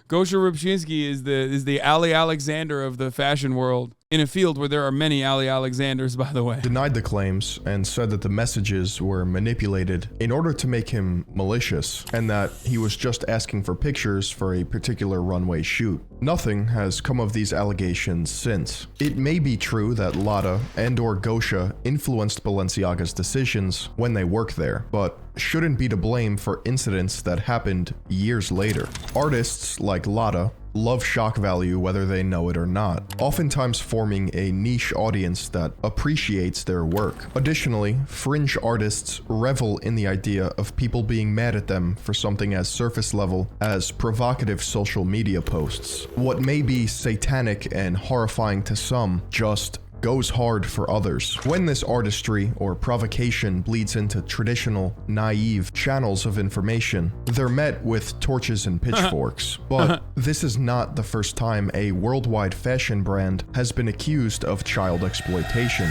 Gosha Rubchinsky is the Ali Alexander of the fashion world, in a field where there are many Ali Alexanders, by the way. denied the claims and said that the messages were manipulated in order to make him malicious, and that he was just asking for pictures for a particular runway shoot. Nothing has come of these allegations since. It may be true that Lada and/or Gosha influenced Balenciaga's decisions when they worked there, but shouldn't be to blame for incidents that happened years later. Artists like Lada love shock value whether they know it or not, oftentimes forming a niche audience that appreciates their work. Additionally, fringe artists revel in the idea of people being mad at them for something as surface level as provocative social media posts. What may be satanic and horrifying to some just goes hard for others. When this artistry or provocation bleeds into traditional, naive channels of information, they're met with torches and pitchforks. But this is not the first time a worldwide fashion brand has been accused of child exploitation.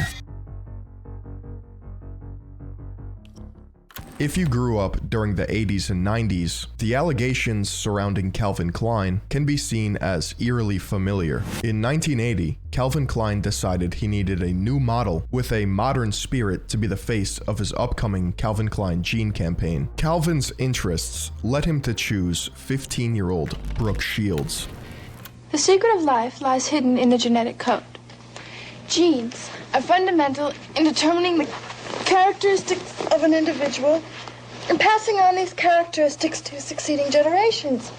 If you grew up during the 80s and 90s, the allegations surrounding Calvin Klein can be seen as eerily familiar. In 1980, Calvin Klein decided he needed a new model with a modern spirit to be the face of his upcoming Calvin Klein jean campaign. Calvin's interests led him to choose 15-year-old Brooke Shields. The secret of life lies hidden in the genetic code. Genes are fundamental in determining the characteristics of an individual and passing on these characteristics to succeeding generations.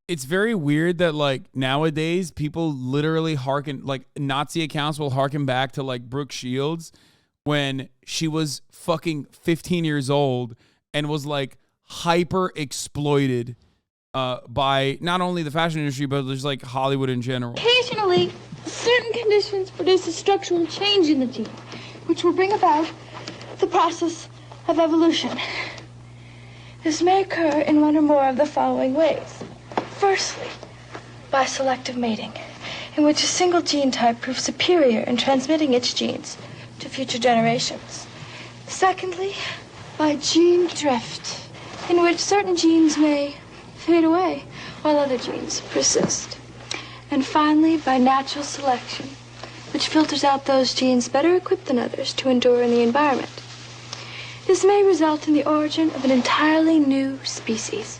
It's very weird that like nowadays people literally harken, like Nazi accounts will harken back to like Brooke Shields when she was fucking 15 years old and was like hyper exploited by not only the fashion industry but just like Hollywood in general. Occasionally, certain conditions produce a structural change in the gene, which will bring about the process of evolution. This may occur in one or more of the following ways. Firstly, by selective mating, in which a single gene type proves superior in transmitting its genes to future generations. Secondly, by gene drift, in which certain genes may fade away while other genes persist. And finally, by natural selection, which filters out those genes better equipped than others to endure in the environment. This may result in the origin of an entirely new species,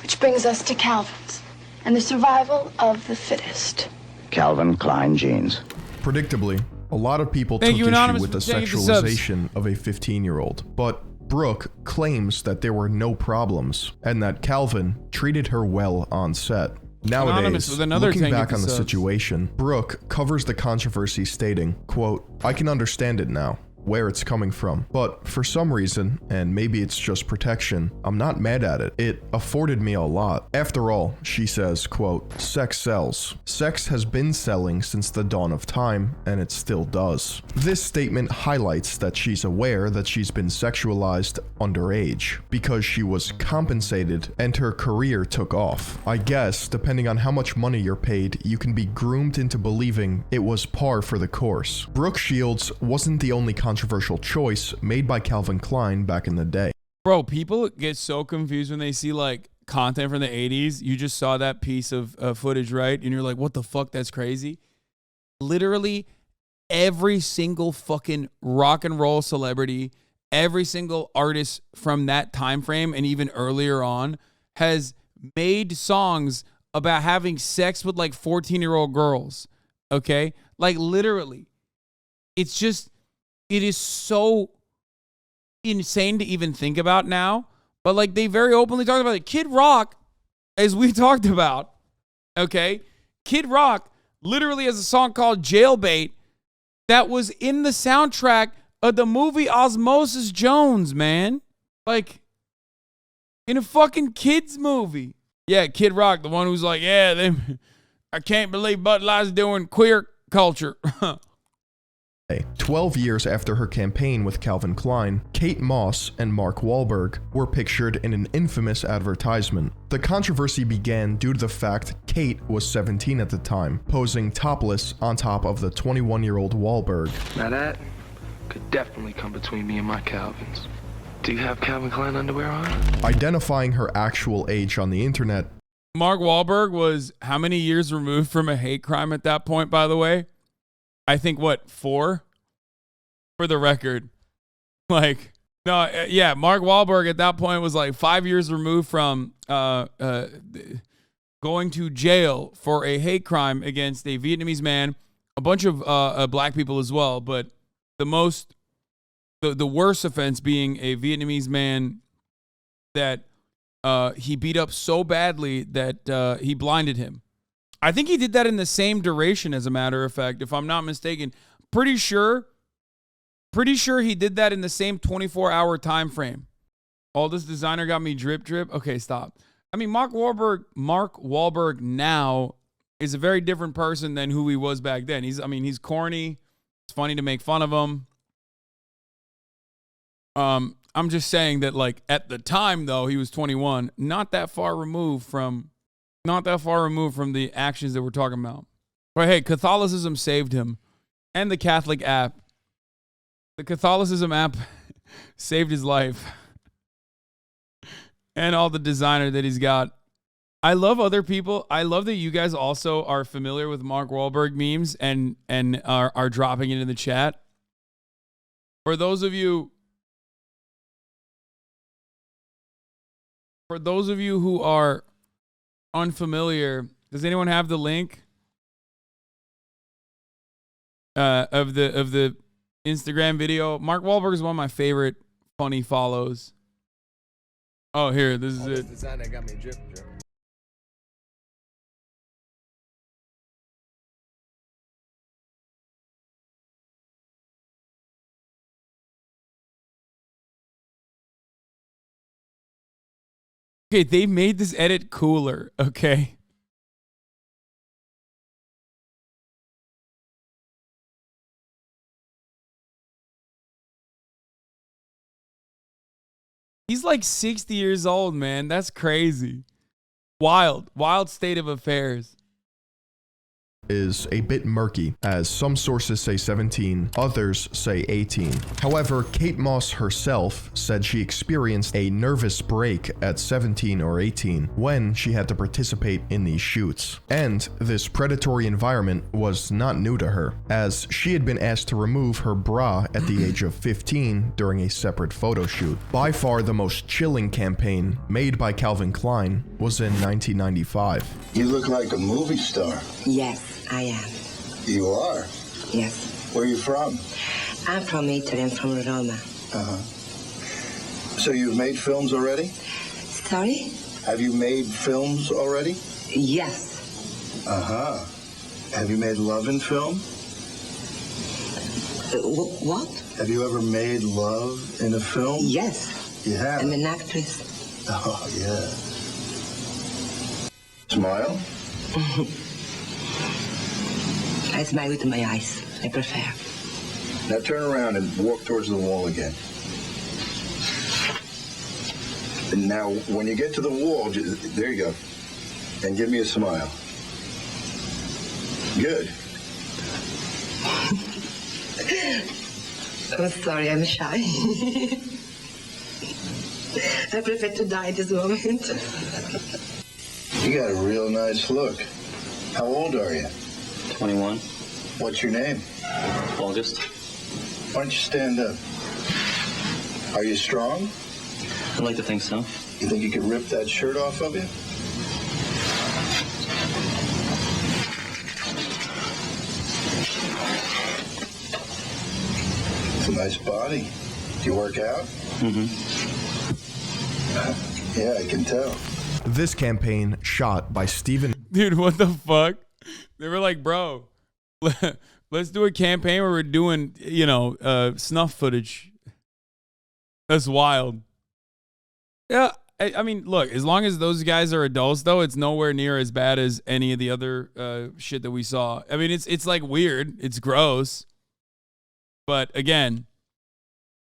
which brings us to Calvin's and the survival of the fittest. Calvin Klein genes. Predictably, a lot of people Thank took you, issue Anonymous, with the for taking the subs. sexualization of a 15-year-old, but Brooke claims that there were no problems and that Calvin treated her well on set. Anonymous Nowadays, with another looking 10 back gifted on the subs. situation, Brooke covers the controversy stating, quote, "I can understand it now, where it's coming from. But for some reason, and maybe it's just protection, I'm not mad at it. It afforded me a lot. After all," she says, quote, "sex sells. Sex has been selling since the dawn of time, and it still does." This statement highlights that she's aware that she's been sexualized underage because she was compensated and her career took off. I guess, depending on how much money you're paid, you can be groomed into believing it was par for the course. Brooke Shields wasn't the only controversial choice made by Calvin Klein back in the day. Bro, people get so confused when they see like content from the 80s. You just saw that piece of footage, right? And you're like, what the fuck? That's crazy. Literally every single fucking rock and roll celebrity, every single artist from that time frame and even earlier on has made songs about having sex with like 14-year-old girls. Okay? Like literally. It's just, it is so insane to even think about now. But like they very openly talked about it. Kid Rock, as we talked about, okay? Kid Rock literally has a song called Jailbait that was in the soundtrack of the movie Osmosis Jones, man. Like, in a fucking kids movie. Yeah, Kid Rock, the one who's like, yeah, I can't believe Bud Light's doing queer culture. 12 years after her campaign with Calvin Klein, Kate Moss and Mark Wahlberg were pictured in an infamous advertisement. The controversy began due to the fact Kate was 17 at the time, posing topless on top of the 21-year-old Wahlberg. Now that could definitely come between me and my Calvins. Do you have Calvin Klein underwear on? Identifying her actual age on the internet. Mark Wahlberg was how many years removed from a hate crime at that point, by the way? I think, what, 4? For the record. Like, no, yeah, Mark Wahlberg at that point was like 5 years removed from going to jail for a hate crime against a Vietnamese man, a bunch of black people as well, but the worst offense being a Vietnamese man that he beat up so badly that he blinded him. I think he did that in the same duration, as a matter of fact, if I'm not mistaken. Pretty sure he did that in the same 24-hour time frame. All this designer got me drip. Okay, stop. I mean, Mark Wahlberg now is a very different person than who he was back then. He's corny. It's funny to make fun of him. I'm just saying that, like, at the time though, he was 21, not that far removed from the actions that we're talking about. But hey, Catholicism saved him, and the Catholic app. The Catholicism app saved his life, and all the designer that he's got. I love other people. I love that you guys also are familiar with Mark Wahlberg memes and are dropping it in the chat. For those of you who are unfamiliar, does anyone have the link of the Instagram video? Mark Wahlberg is one of my favorite funny follows. Oh, here, this is it. Designer got me drip. Okay, they made this edit cooler, okay? He's like 60 years old, man. That's crazy. Wild state of affairs. is a bit murky, as some sources say 17, others say 18. However, Kate Moss herself said she experienced a nervous break at 17 or 18 when she had to participate in these shoots. And this predatory environment was not new to her, as she had been asked to remove her bra at the age of 15 during a separate photo shoot. By far the most chilling campaign made by Calvin Klein was in 1995. You look like a movie star. Yes, I am. You are? Yes. Where are you from? I'm from Italy. I'm from Roma. Uh-huh. So you've made films already? Sorry? Have you made films already? Yes. Uh-huh. Have you made love in film? What? Have you ever made love in a film? Yes. You have? I'm an actress. Oh, yeah. Smile? I smile with my eyes. I prefer. Now turn around and walk towards the wall again. And now, when you get to the wall, there you go. And give me a smile. Good. I'm sorry, I'm shy. I prefer to die at this moment. You got a real nice look. How old are you? 21. What's your name? August. Why don't you stand up? Are you strong? I'd like to think so. You think you could rip that shirt off of you? It's a nice body. Do you work out? Mm-hmm. Yeah, I can tell. This campaign, shot by Steven... Dude, what the fuck? They were like, bro, let's do a campaign where we're doing, you know, snuff footage. That's wild. Yeah, I mean, look, as long as those guys are adults, though, it's nowhere near as bad as any of the other shit that we saw. I mean, it's like weird. It's gross. But again...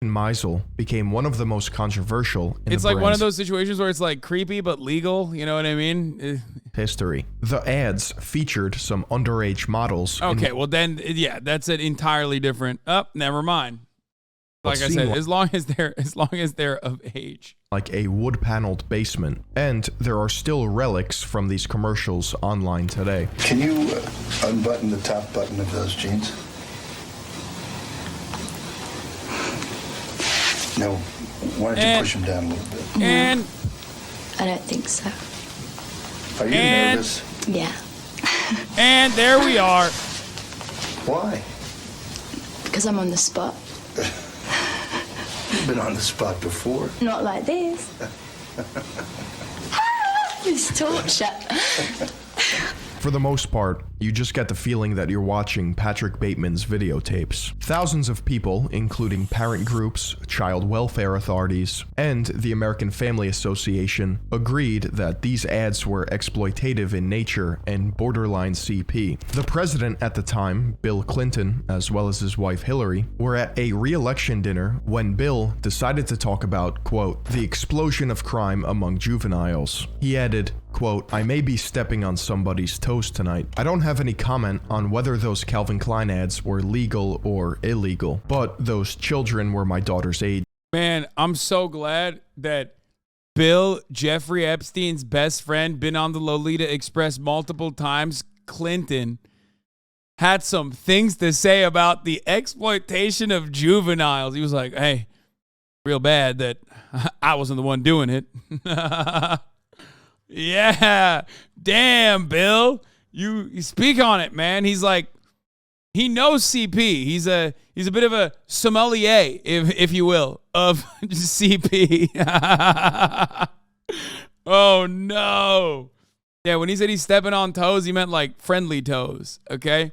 Meisel became one of the most controversial in it's like one of those situations where it's like creepy but legal, you know what I mean? History. The ads featured some underage models. Okay, well then, yeah, that's an entirely different. Never mind. Like I said, as long as they're of age. Like a wood-paneled basement, and there are still relics from these commercials online today. Can you unbutton the top button of those jeans? No, why don't you push them down a little bit? And I don't think so. Are you nervous? Yeah. And there we are. Why? Because I'm on the spot. You've been on the spot before. Not like this. It's torture. For the most part, you just get the feeling that you're watching Patrick Bateman's videotapes. Thousands of people, including parent groups, child welfare authorities, and the American Family Association, agreed that these ads were exploitative in nature and borderline CP. The president at the time, Bill Clinton, as well as his wife Hillary, were at a re-election dinner when Bill decided to talk about, quote, the explosion of crime among juveniles. He added, quote, I may be stepping on somebody's toes tonight. I don't have any comment on whether those Calvin Klein ads were legal or illegal, but those children were my daughter's age. Man, I'm so glad that Bill, Jeffrey Epstein's best friend, been on the Lolita Express multiple times, Clinton, had some things to say about the exploitation of juveniles. He was like, hey, real bad that I wasn't the one doing it. Yeah, damn, Bill, you speak on it, man. He's like, he knows CP. He's a bit of a sommelier, if you will, of CP. Oh no. Yeah, when he said he's stepping on toes, he meant like friendly toes. Okay.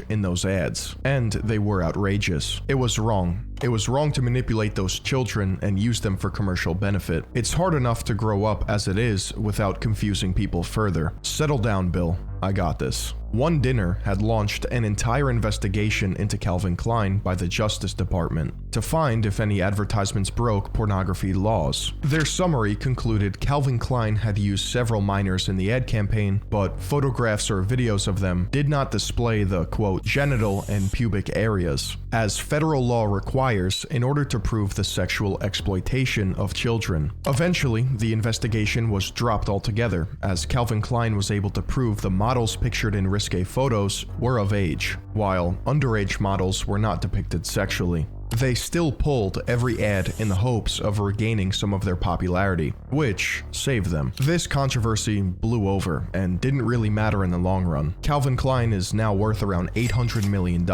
In those ads, and they were outrageous. It was wrong. It was wrong to manipulate those children and use them for commercial benefit. It's hard enough to grow up as it is without confusing people further. Settle down, Bill. I got this. One Dinner had launched an entire investigation into Calvin Klein by the Justice Department. to find if any advertisements broke pornography laws. Their summary concluded Calvin Klein had used several minors in the ad campaign, but photographs or videos of them did not display the, quote, genital and pubic areas, as federal law requires in order to prove the sexual exploitation of children. Eventually, the investigation was dropped altogether, as Calvin Klein was able to prove the models pictured in risque photos were of age, while underage models were not depicted sexually. They still pulled every ad in the hopes of regaining some of their popularity, which saved them. This controversy blew over and didn't really matter in the long run. Calvin Klein is now worth around $800 million.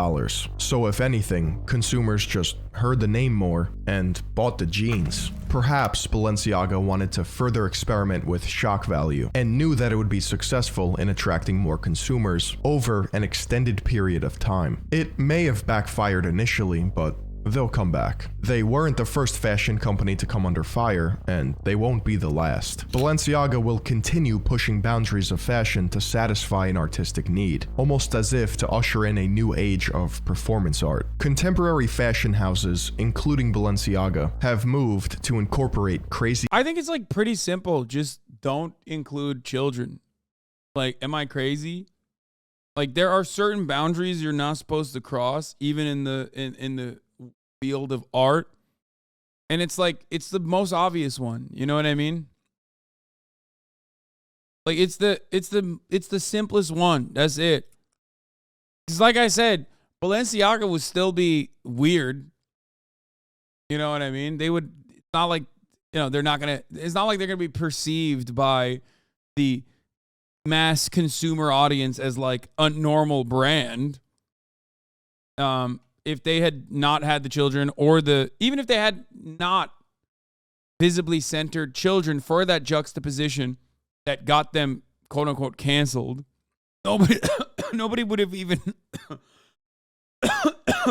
So if anything, consumers just heard the name more and bought the jeans. Perhaps Balenciaga wanted to further experiment with shock value and knew that it would be successful in attracting more consumers over an extended period of time. It may have backfired initially, but they'll come back. They weren't the first fashion company to come under fire, and they won't be the last. Balenciaga will continue pushing boundaries of fashion to satisfy an artistic need, almost as if to usher in a new age of performance art. Contemporary fashion houses, including Balenciaga, have moved to incorporate crazy— I think it's like pretty simple. Just don't include children. Like, am I crazy? Like, there are certain boundaries you're not supposed to cross, even in the field of art, and it's like it's the most obvious one. You know what I mean? Like it's the simplest one. That's it. Because like I said, Balenciaga would still be weird. You know what I mean? They would. It's not like, you know, they're not gonna. It's not like they're gonna be perceived by the mass consumer audience as like a normal brand. If they had not had the children, or even if they had not visibly centered children for that juxtaposition that got them quote unquote canceled, nobody would have even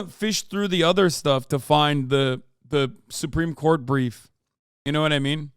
fished through the other stuff to find the Supreme Court brief. You know what I mean?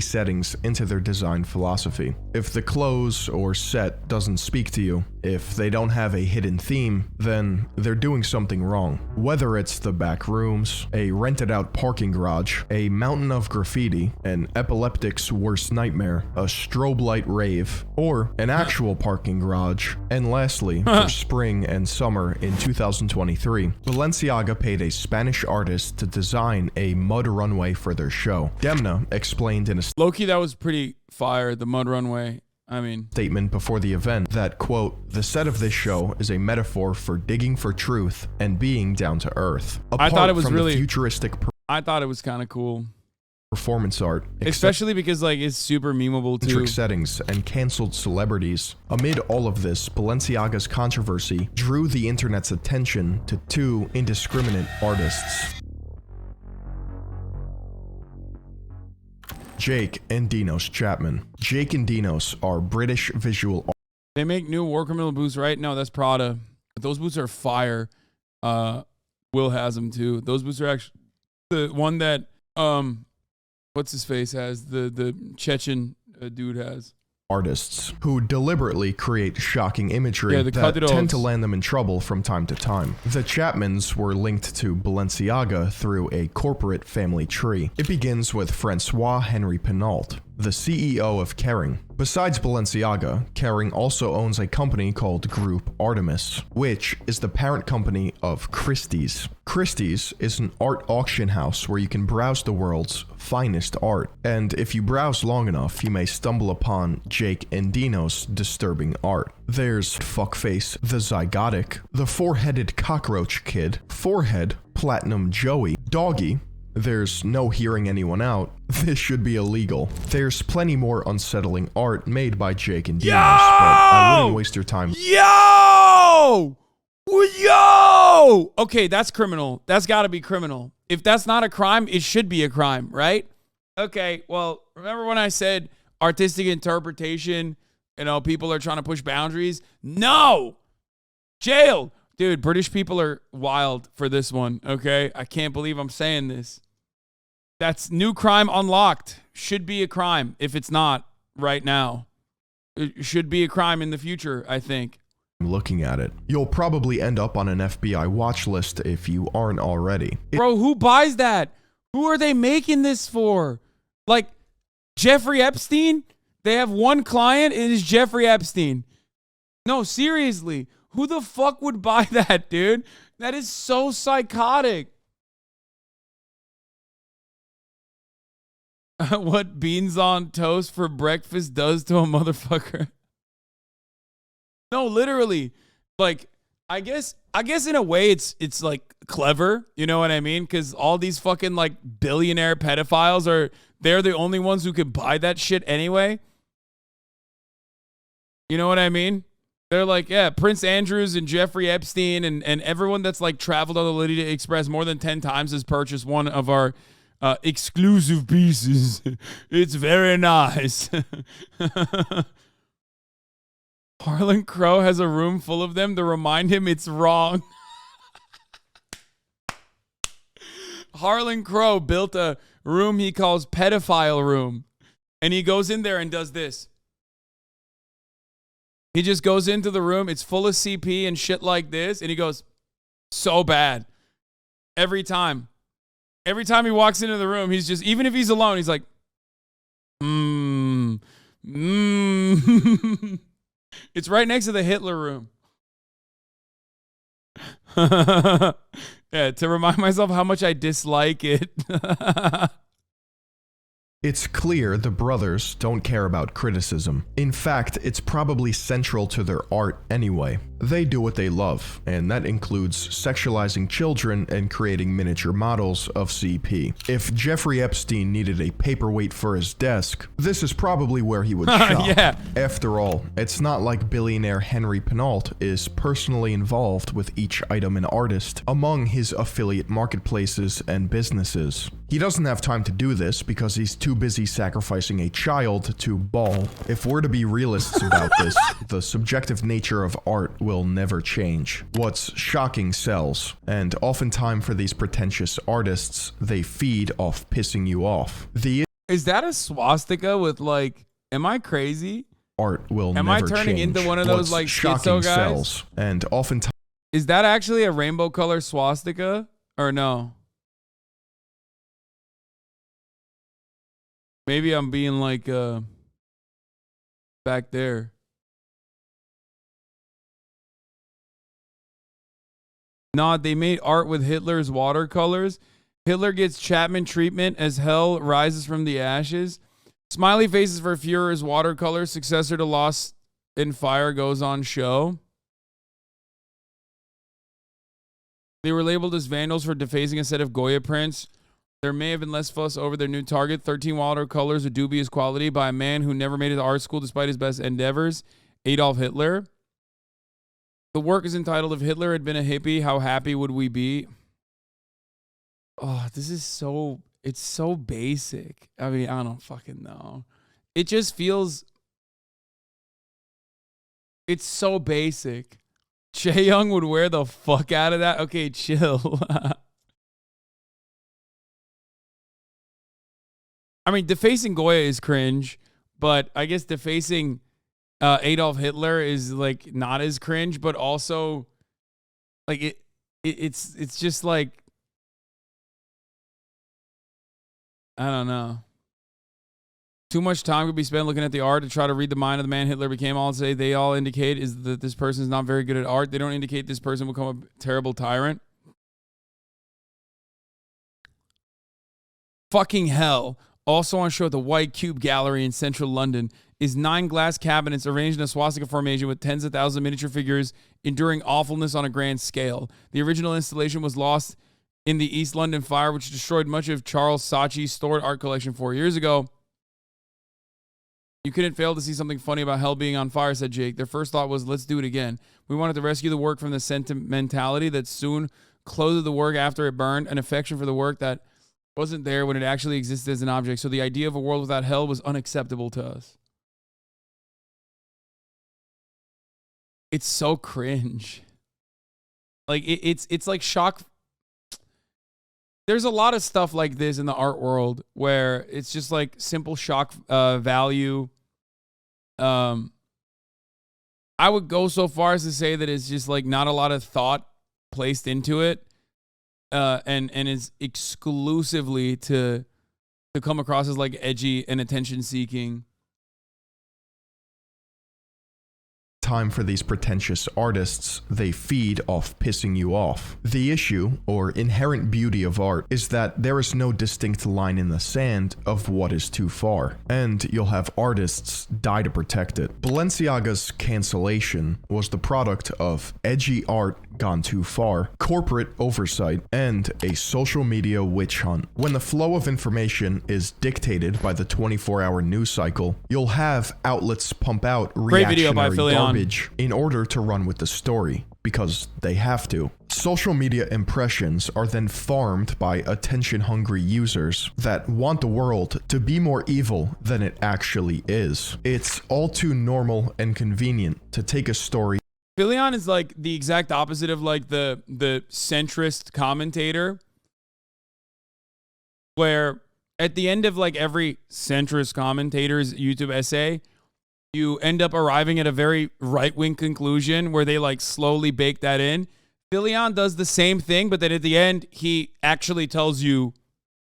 Settings into their design philosophy. If the clothes or set doesn't speak to you, if they don't have a hidden theme, then they're doing something wrong. Whether it's the back rooms, a rented out parking garage, a mountain of graffiti, an epileptic's worst nightmare, a strobe light rave, or an actual parking garage. And lastly, for spring and summer in 2023, Balenciaga paid a Spanish artist to design a mud runway for their show. Demna explained in a Low-key, that was pretty fire, the mud runway. I mean, statement before the event that, quote, the set of this show is a metaphor for digging for truth and being down to earth. I thought it was really futuristic. I thought it was kind of cool. Performance art, especially because like it's super memeable too. Settings and canceled celebrities. Amid all of this, Balenciaga's controversy drew the internet's attention to two indiscriminate artists. Jake and Dinos Chapman. Jake and Dinos are British visual artists. They make new War Criminal boots, right? No, that's Prada. Those boots are fire. Will has them too. Those boots are actually the one that what's his face has, the Chechen dude has. Artists who deliberately create shocking imagery that tend to land them in trouble from time to time. The Chapmans were linked to Balenciaga through a corporate family tree. It begins with Francois Henry Pinault, the CEO of Kering. Besides Balenciaga, Kering also owns a company called Group Artemis, which is the parent company of Christie's. Christie's is an art auction house where you can browse the world's finest art. And if you browse long enough, you may stumble upon Jake and Dino's disturbing art. There's Fuckface the Zygotic, the Four-Headed Cockroach Kid, Forehead, Platinum Joey, Doggy. There's no hearing anyone out. This should be illegal. There's plenty more unsettling art made by Jake and Dinos, but I wouldn't waste your time. Yo! Okay, that's criminal. That's got to be criminal. If that's not a crime, it should be a crime, right? Okay, well, remember when I said artistic interpretation, you know, people are trying to push boundaries? No! Jail! Dude, British people are wild for this one, okay? I can't believe I'm saying this. That's new crime unlocked. Should be a crime if it's not right now. It should be a crime in the future, I think. looking at it. You'll probably end up on an FBI watch list if you aren't already. Bro, who buys that? Who are they making this for? Like, Jeffrey Epstein? They have one client, it is Jeffrey Epstein. No, seriously. Who the fuck would buy that, dude? That is so psychotic. What beans on toast for breakfast does to a motherfucker. No, literally. Like, I guess in a way it's like clever, you know what I mean? Because all these fucking like billionaire pedophiles they're the only ones who could buy that shit anyway. You know what I mean? They're like, yeah, Prince Andrews and Jeffrey Epstein and everyone that's like traveled on the Lydia Express more than 10 times has purchased one of our exclusive pieces. It's very nice. Harlan Crow has a room full of them to remind him it's wrong. Harlan Crow built a room he calls pedophile room. And he goes in there and does this. He just goes into the room. It's full of CP and shit like this. And he goes, so bad. Every time. Every time he walks into the room, he's just, even if he's alone, he's like, It's right next to the Hitler room. Yeah, to remind myself how much I dislike it. It's clear the brothers don't care about criticism. In fact, it's probably central to their art anyway. They do what they love, and that includes sexualizing children and creating miniature models of CP. If Jeffrey Epstein needed a paperweight for his desk, this is probably where he would shop. Yeah. After all, it's not like billionaire Henry Penault is personally involved with each item and artist among his affiliate marketplaces and businesses. He doesn't have time to do this because he's too busy sacrificing a child to Ball. If we're to be realists about this, the subjective nature of art will never change. What's shocking sells, and oftentimes for these pretentious artists, they feed off pissing you off. Is that a swastika with like, am I crazy? Art will am never I turning change. into one of those like schizo guys? Sells, and oftentimes. Is that actually a rainbow color swastika or no? Maybe I'm being like back there. Nah, they made art with Hitler's watercolors. Hitler gets Chapman treatment as hell rises from the ashes. Smiley faces for Führer's watercolor. Successor to Lost in Fire goes on show. They were labeled as vandals for defacing a set of Goya prints. There may have been less fuss over their new target, 13 watercolors of dubious quality by a man who never made it to art school despite his best endeavors, Adolf Hitler. The work is entitled, If Hitler Had Been a Hippie, How Happy Would We Be? Oh, this is so, it's so basic. I mean, I don't fucking know. It just feels, it's so basic. Chae Young would wear the fuck out of that. Okay, chill. I mean, defacing Goya is cringe, but I guess defacing Adolf Hitler is like not as cringe, but also like it's just like, I don't know. Too much time could be spent looking at the art to try to read the mind of the man Hitler became. All they all indicate is that this person is not very good at art. They don't indicate this person will become a terrible tyrant. Fucking hell. Also on show at the White Cube Gallery in central London is 9 glass cabinets arranged in a swastika formation with tens of thousands of miniature figures enduring awfulness on a grand scale. The original installation was lost in the East London fire, which destroyed much of Charles Saatchi's stored art collection 4 years ago. You couldn't fail to see something funny about hell being on fire, said Jake. Their first thought was, let's do it again. We wanted to rescue the work from the sentimentality that soon clothed the work after it burned, an affection for the work that wasn't there when it actually existed as an object. So the idea of a world without hell was unacceptable to us. It's so cringe. Like it's like shock. There's a lot of stuff like this in the art world where it's just like simple shock value. I would go so far as to say that it's just like not a lot of thought placed into it, and is exclusively to come across as like edgy and attention seeking. Time for these pretentious artists, they feed off pissing you off. The issue, or inherent beauty of art, is that there is no distinct line in the sand of what is too far, and you'll have artists die to protect it. Balenciaga's cancellation was the product of edgy art gone too far, corporate oversight, and a social media witch hunt. When the flow of information is dictated by the 24-hour news cycle, you'll have outlets pump out reactionary garbage in order to run with the story, because they have to. Social media impressions are then farmed by attention-hungry users that want the world to be more evil than it actually is. It's all too normal and convenient to take a story. Philion is like the exact opposite of like the centrist commentator, where at the end of like every centrist commentator's YouTube essay, you end up arriving at a very right-wing conclusion where they like slowly bake that in. Philion does the same thing, but then at the end, he actually tells you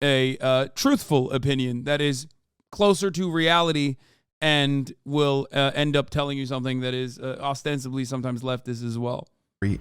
a truthful opinion that is closer to reality and will end up telling you something that is ostensibly sometimes leftist as well.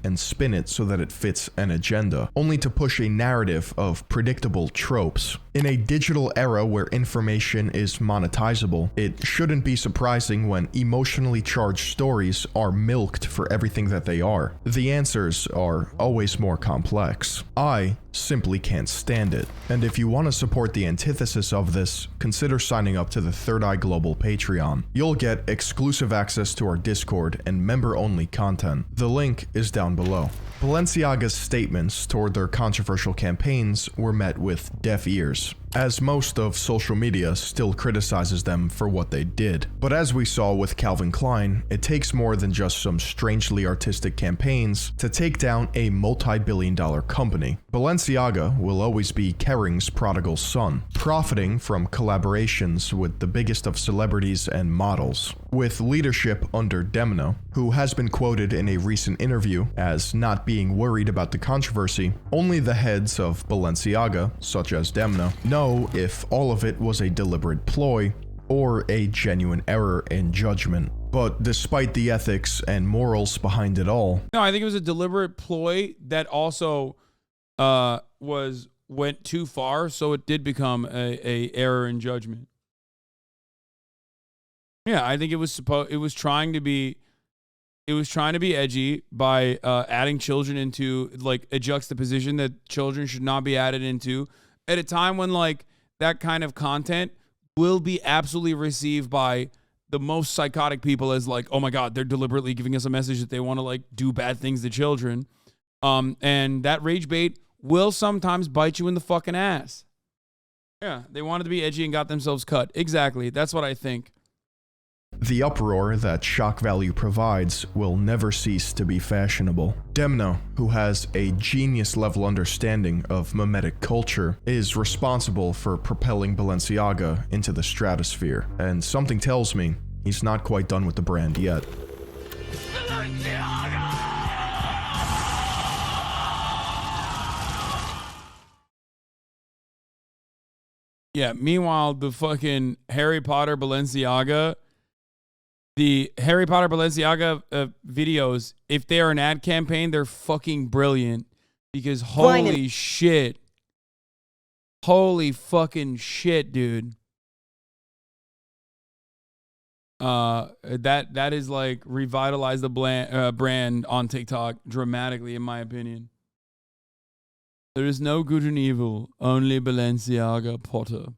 And spin it so that it fits an agenda, only to push a narrative of predictable tropes. In a digital era where information is monetizable, it shouldn't be surprising when emotionally charged stories are milked for everything that they are. The answers are always more complex. I simply can't stand it. And if you want to support the antithesis of this, consider signing up to the Third Eye Global Patreon. You'll get exclusive access to our Discord and member-only content. The link is down below. Balenciaga's statements toward their controversial campaigns were met with deaf ears, as most of social media still criticizes them for what they did. But as we saw with Calvin Klein, it takes more than just some strangely artistic campaigns to take down a multi-billion-dollar company. Balenciaga will always be Kering's prodigal son, profiting from collaborations with the biggest of celebrities and models. With leadership under Demna, who has been quoted in a recent interview as not being worried about the controversy, only the heads of Balenciaga, such as Demna, know if all of it was a deliberate ploy or a genuine error in judgment. But despite the ethics and morals behind it all, no, I think it was a deliberate ploy that also went too far, so it did become a error in judgment. Yeah, I think it was trying to be edgy by adding children into like a juxtaposition that children should not be added into at a time when like that kind of content will be absolutely received by the most psychotic people as like, oh my God, they're deliberately giving us a message that they want to like do bad things to children. And that rage bait will sometimes bite you in the fucking ass. Yeah, they wanted to be edgy and got themselves cut. Exactly. That's what I think. The uproar that shock value provides will never cease to be fashionable. Demna, who has a genius-level understanding of mimetic culture, is responsible for propelling Balenciaga into the stratosphere, and something tells me he's not quite done with the brand yet. Yeah, meanwhile, the fucking Harry Potter Balenciaga... The Harry Potter Balenciaga videos, if they are an ad campaign, they're fucking brilliant. Because holy shit. Holy fucking shit, dude. That is like revitalized the brand on TikTok dramatically, in my opinion. There is no good and evil, only Balenciaga Potter.